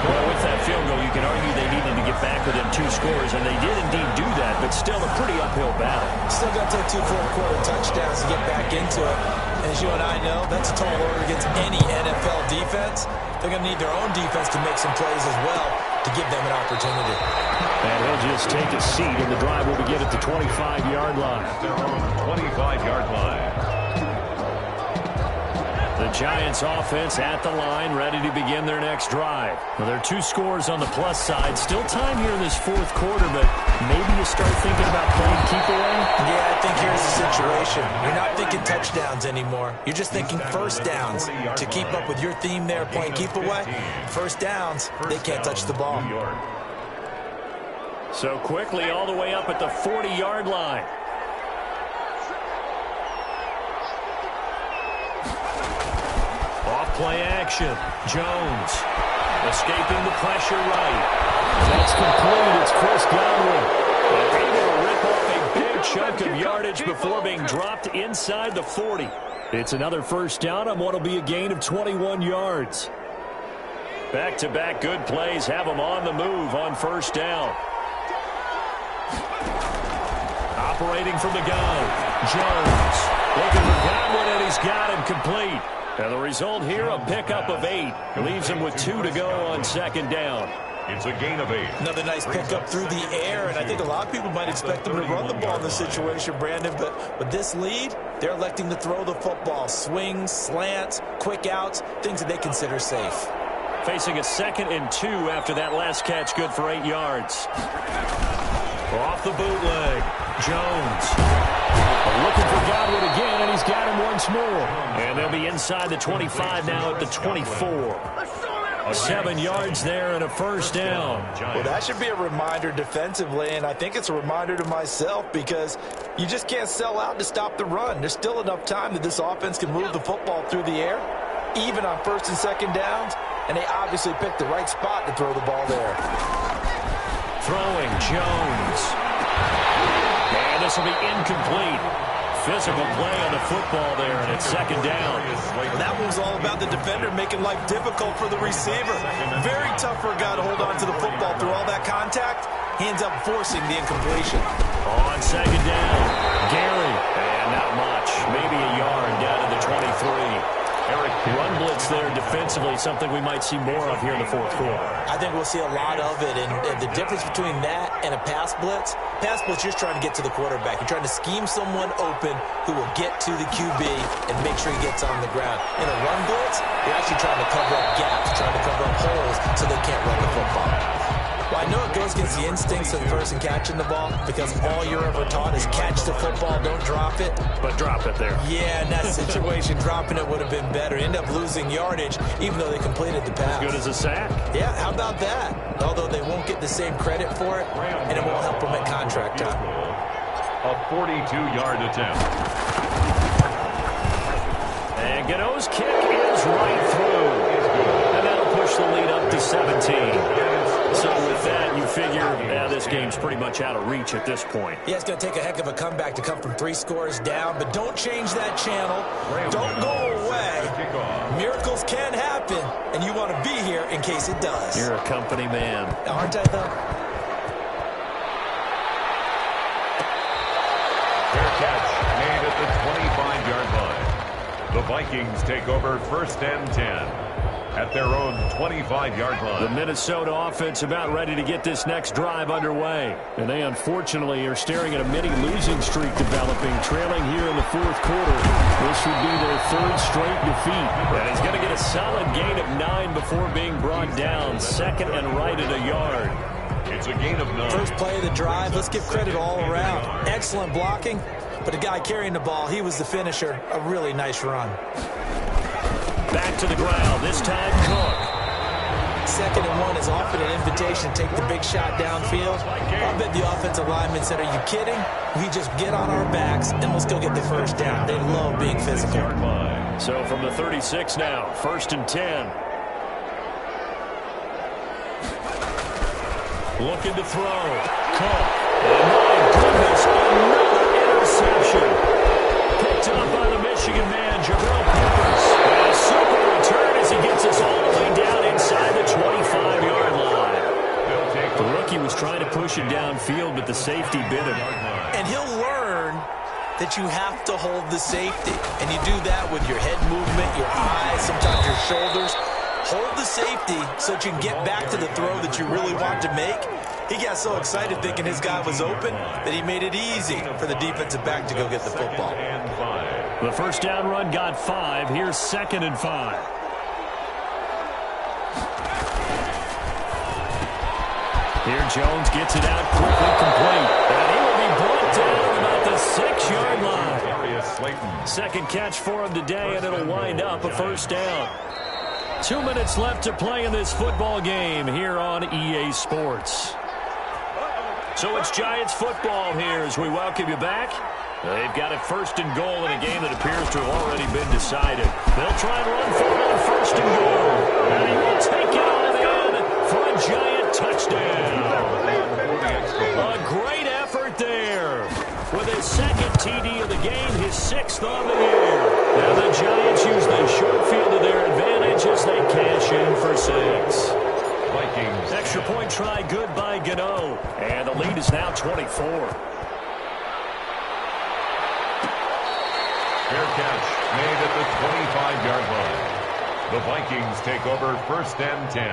Well, with that field goal, you can argue they needed to get back within 2 scores, and they did indeed do that, but still a pretty uphill battle. Still got to take 2 fourth-quarter touchdowns to get back into it. As you and I know, that's a tall order against any NFL defense. They're going to need their own defense to make some plays as well to give them an opportunity. And he'll just take a seat, and the drive will begin at the 25-yard line. Their own 25-yard line. The Giants offense at the line, ready to begin their next drive. Well, there are 2 scores on the plus side. Still time here in this 4th quarter, but maybe you start thinking about playing keep away? Yeah, I think here's the situation. You're not thinking touchdowns anymore. You're just thinking first downs. To keep up with your theme there, playing keep away, first downs, they can't touch the ball. So quickly all the way up at the 40-yard line. Off-play action. Jones escaping the pressure right. That's complete. It's Chris Godwin. Able to rip off a big chunk of yardage before being dropped inside the 40. It's another first down on what will be a gain of 21 yards. Back-to-back good plays have them on the move on first down. Operating from the gun, Jones looking for Godwin, and he's got him complete. And the result here, a pickup of 8. Leaves him with 2 to go on second down. It's a gain of 8. Another nice pickup through the air, and I think a lot of people might expect them to run the ball in this situation, Brandon, but with this lead, they're electing to throw the football. Swings, slants, quick outs, things that they consider safe. Facing a 2nd and 2 after that last catch, good for 8 yards. Off the bootleg, Jones looking for Godwin again, and he's got him once more. And they'll be inside the 25 now at the 24. 7 yards there and a first down. Well, that should be a reminder defensively, and I think it's a reminder to myself because you just can't sell out to stop the run. There's still enough time that this offense can move the football through the air, even on 1st and 2nd downs, and they obviously picked the right spot to throw the ball there. Throwing, Jones. And this will be incomplete. Physical play on the football there, and it's 2nd down. Well, that one's all about the defender making life difficult for the receiver. Very tough for a guy to hold on to the football through all that contact. He ends up forcing the incompletion. On 2nd down, Gary. And not much. Maybe a yard down to the 23. Run blitz there defensively, something we might see more of here in the 4th quarter. I think we'll see a lot of it, and the difference between that and a pass blitz, you're just trying to get to the quarterback. You're trying to scheme someone open who will get to the QB and make sure he gets on the ground. In a run blitz, you're actually trying to cover up gaps, trying to cover up holes so they can't run the football. Well, I know it goes against the instincts of the person catching the ball because all you're ever taught is catch the football, don't drop it. But drop it there. Yeah, in that situation, dropping it would have been better. End up losing yardage, even though they completed the pass. As good as a sack. Yeah, how about that? Although they won't get the same credit for it, and it won't help them at contract time. A 42-yard attempt. And Gano's kick is right through. And that'll push the lead up to 17. So with that, you figure this game's pretty much out of reach at this point. Yeah, it's going to take a heck of a comeback to come from 3 scores down, but don't change that channel. Don't go away. Miracles can happen, and you want to be here in case it does. You're a company man. Aren't I, though? Fair catch made at the 25-yard line. The Vikings take over 1st and 10. at their own 25-yard line. The Minnesota offense about ready to get this next drive underway. And they unfortunately are staring at a mini losing streak developing, trailing here in the fourth quarter. This would be their third straight defeat. And he's going to get a solid gain of 9 before being brought down. Second and right at a yard. It's a gain of 9. First play of the drive, let's give credit all around. Excellent blocking, but the guy carrying the ball, he was the finisher. A really nice run. Back to the ground, this time Cook. 2nd and 1 is often an invitation to take the big shot downfield. I bet the offensive lineman said, are you kidding? We just get on our backs and let's go get the first down. They love being physical. So from the 36 now, 1st and 10. Looking to throw. Cook. And my goodness, another interception. Picked up by the Michigan man, Jabril Peppers. And a super return as he gets us all the way down inside the 25-yard line. The rookie was trying to push it downfield, but the safety bit him. And he'll learn that you have to hold the safety. And you do that with your head movement, your eyes, sometimes your shoulders. Hold the safety so that you can get back to the throw that you really want to make. He got so excited thinking his guy was open that he made it easy for the defensive back to go get the football. The first down run got 5. Here's 2nd and 5. Here Jones gets it out quickly, complete. And he will be brought down about the 6-yard line. Second catch for him today, and it'll wind up a first down. 2 minutes left to play in this football game here on EA Sports. So it's Giants football here as we welcome you back. They've got it 1st and goal in a game that appears to have already been decided. They'll try and run for it on 1st and goal. And he will take it on in for a Giant touchdown. A great effort there. With his 2nd TD of the game, his 6th on the year. And the Giants use the short field to their advantage as they cash in for 6. Vikings. Extra point try good by Gano. And the lead is now 24. Fair catch made at the 25-yard line. The Vikings take over 1st and 10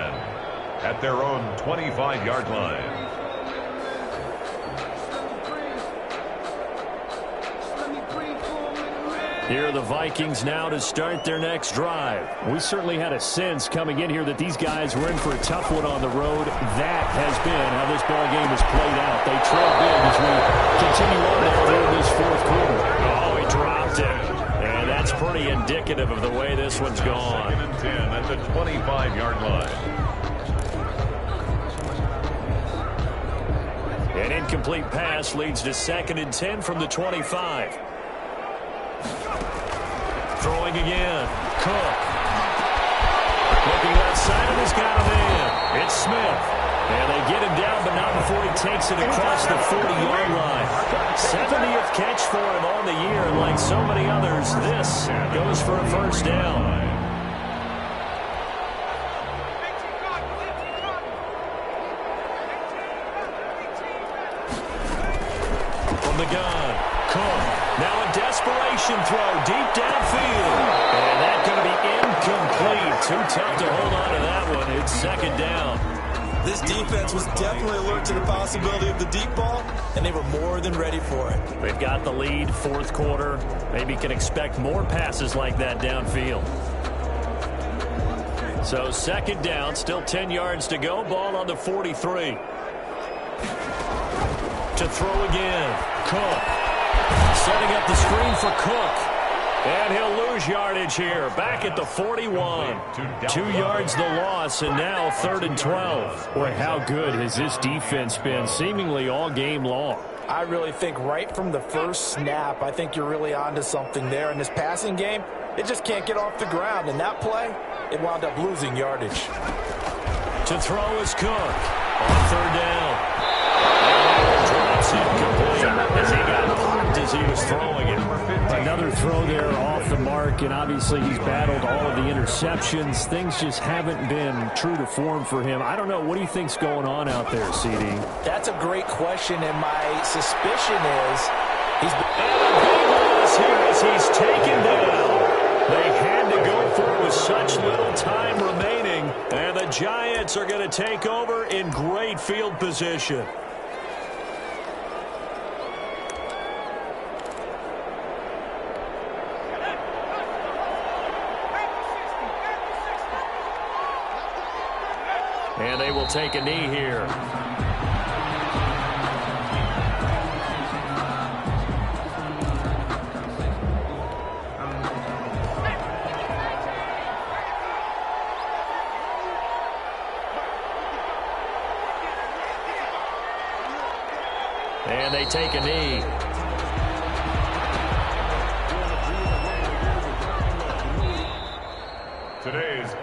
at their own 25-yard line. Here are the Vikings now to start their next drive. We certainly had a sense coming in here that these guys were in for a tough one on the road. That has been how this ball game has played out. They trail big as we continue on here in this fourth quarter. Oh, he dropped it. And that's pretty indicative of the way this one's gone. 2nd and 10 at the 25-yard line. An incomplete pass leads to 2nd and 10 from the 25. Throwing again. Cook. Looking outside and has got him in. It's Smith. And they get him down, but not before he takes it across the 40-yard line. 70th catch for him on the year, and like so many others, this goes for a first down. From the gun, Cook. Now a desperation throw deep downfield. And that's going to be incomplete. Too tough to hold on to that one. It's 2nd down. This defense was definitely alert to the possibility of the deep ball, and they were more than ready for it. They've got the lead, 4th quarter. Maybe can expect more passes like that downfield. So 2nd down, still 10 yards to go. Ball on the 43. To throw again. Cook. Setting up the screen for Cook. And he'll lose yardage here. Back at the 41. 2 yards the loss, and now 3rd and 12. Boy, how good has this defense been seemingly all game long? I really think right from the first snap, I think you're really onto something there. In this passing game, it just can't get off the ground. And that play, it wound up losing yardage. To throw is Cook. On 3rd down. Drops incomplete as he got popped as he was throwing it. Another throw there off the mark, and obviously he's battled all of the interceptions. Things just haven't been true to form for him. I don't know. What do you think's going on out there, CD? That's a great question, and my suspicion is he's been... And a big loss here as he's taken down. They had to go for it with such little time remaining. Giants are going to take over in great field position. And they will take a knee here. And they take a knee.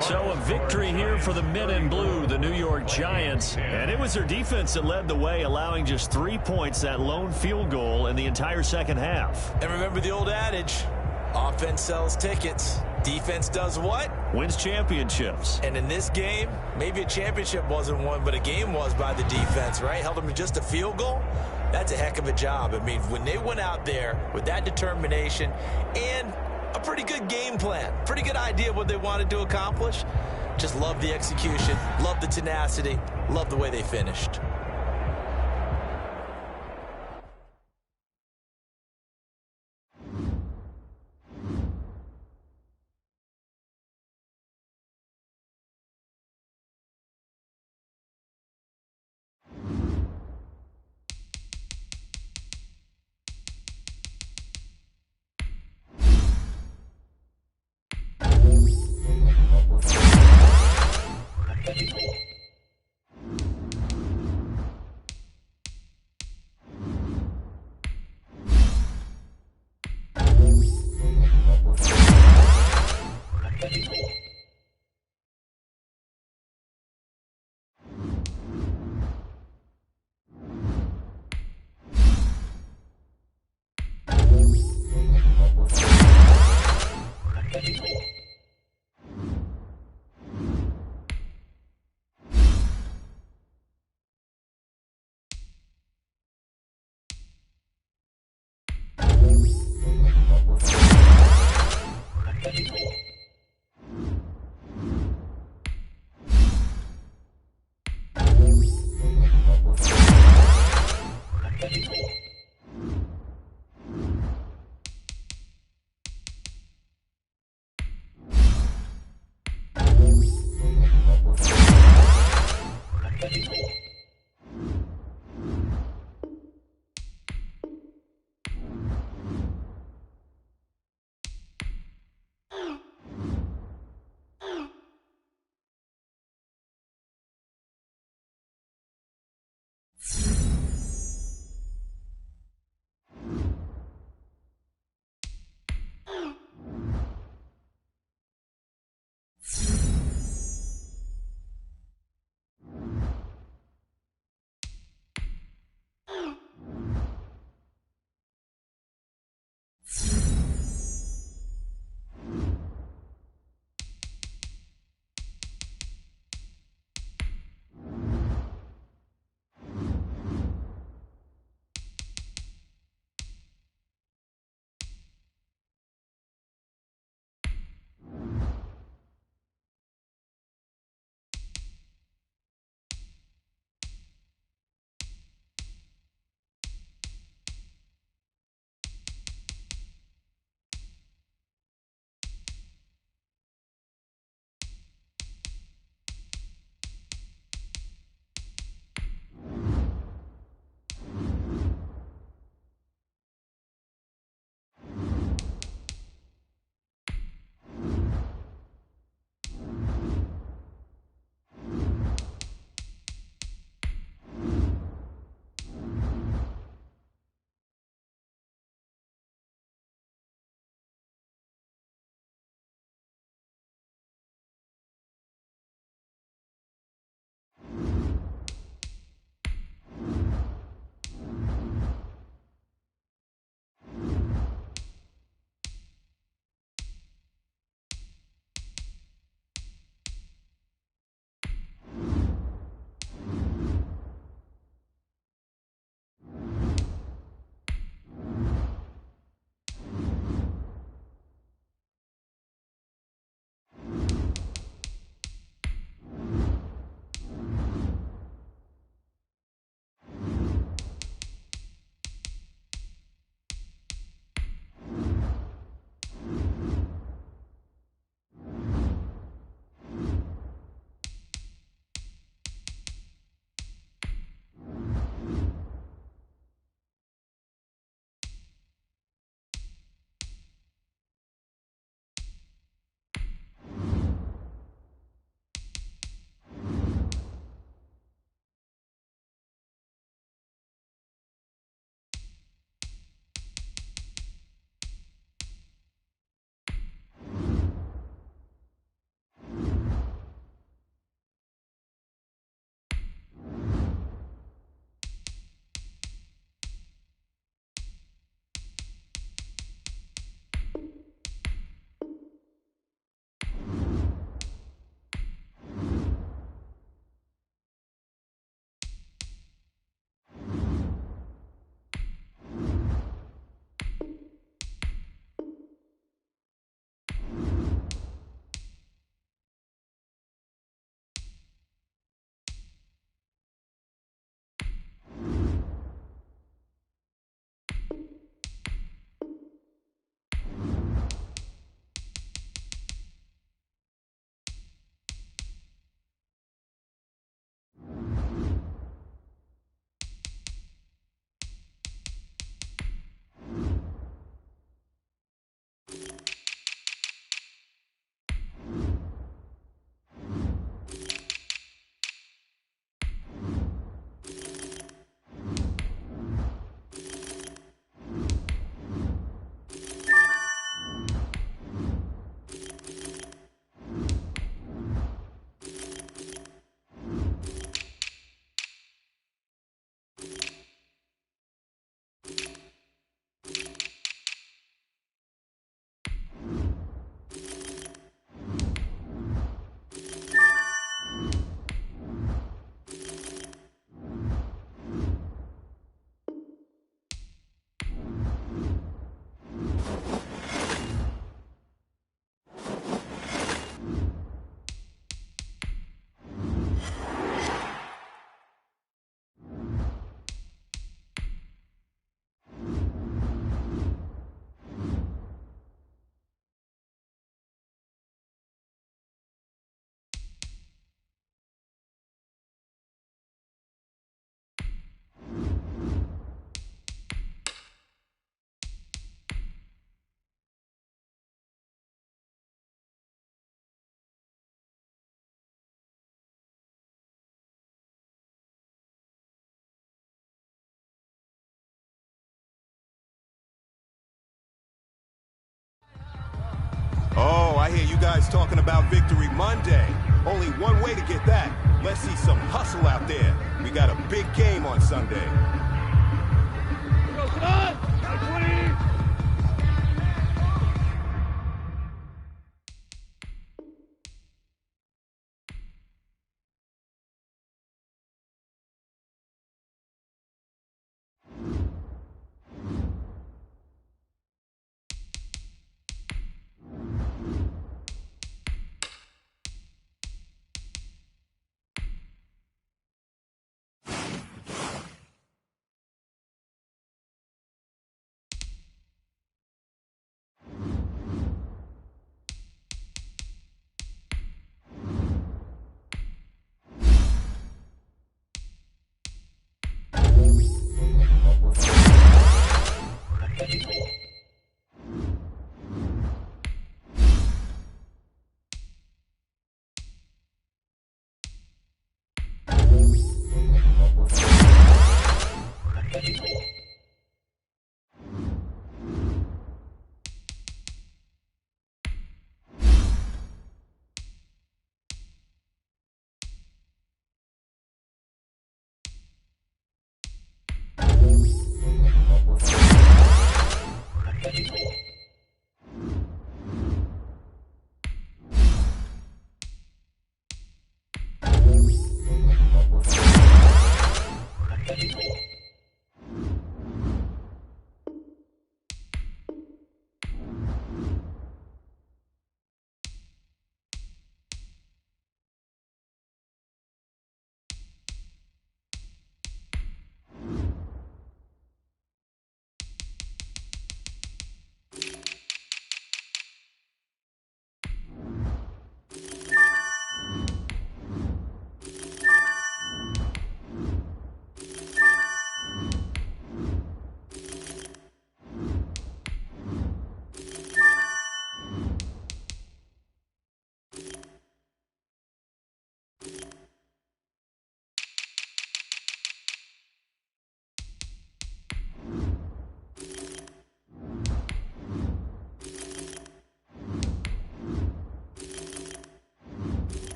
So a victory here for the men in blue, the New York Giants. And it was their defense that led the way, allowing just 3 points, that lone field goal in the entire second half. And remember the old adage, offense sells tickets. Defense does what? Wins championships. And in this game, maybe a championship wasn't won, but a game was by the defense, right? Held them to just a field goal. That's a heck of a job. I mean, when they went out there with that determination and a pretty good game plan, pretty good idea of what they wanted to accomplish, just love the execution, love the tenacity, love the way they finished. I hear you guys talking about Victory Monday. Only one way to get that. Let's see some hustle out there. We got a big game on Sunday. Come on! 20!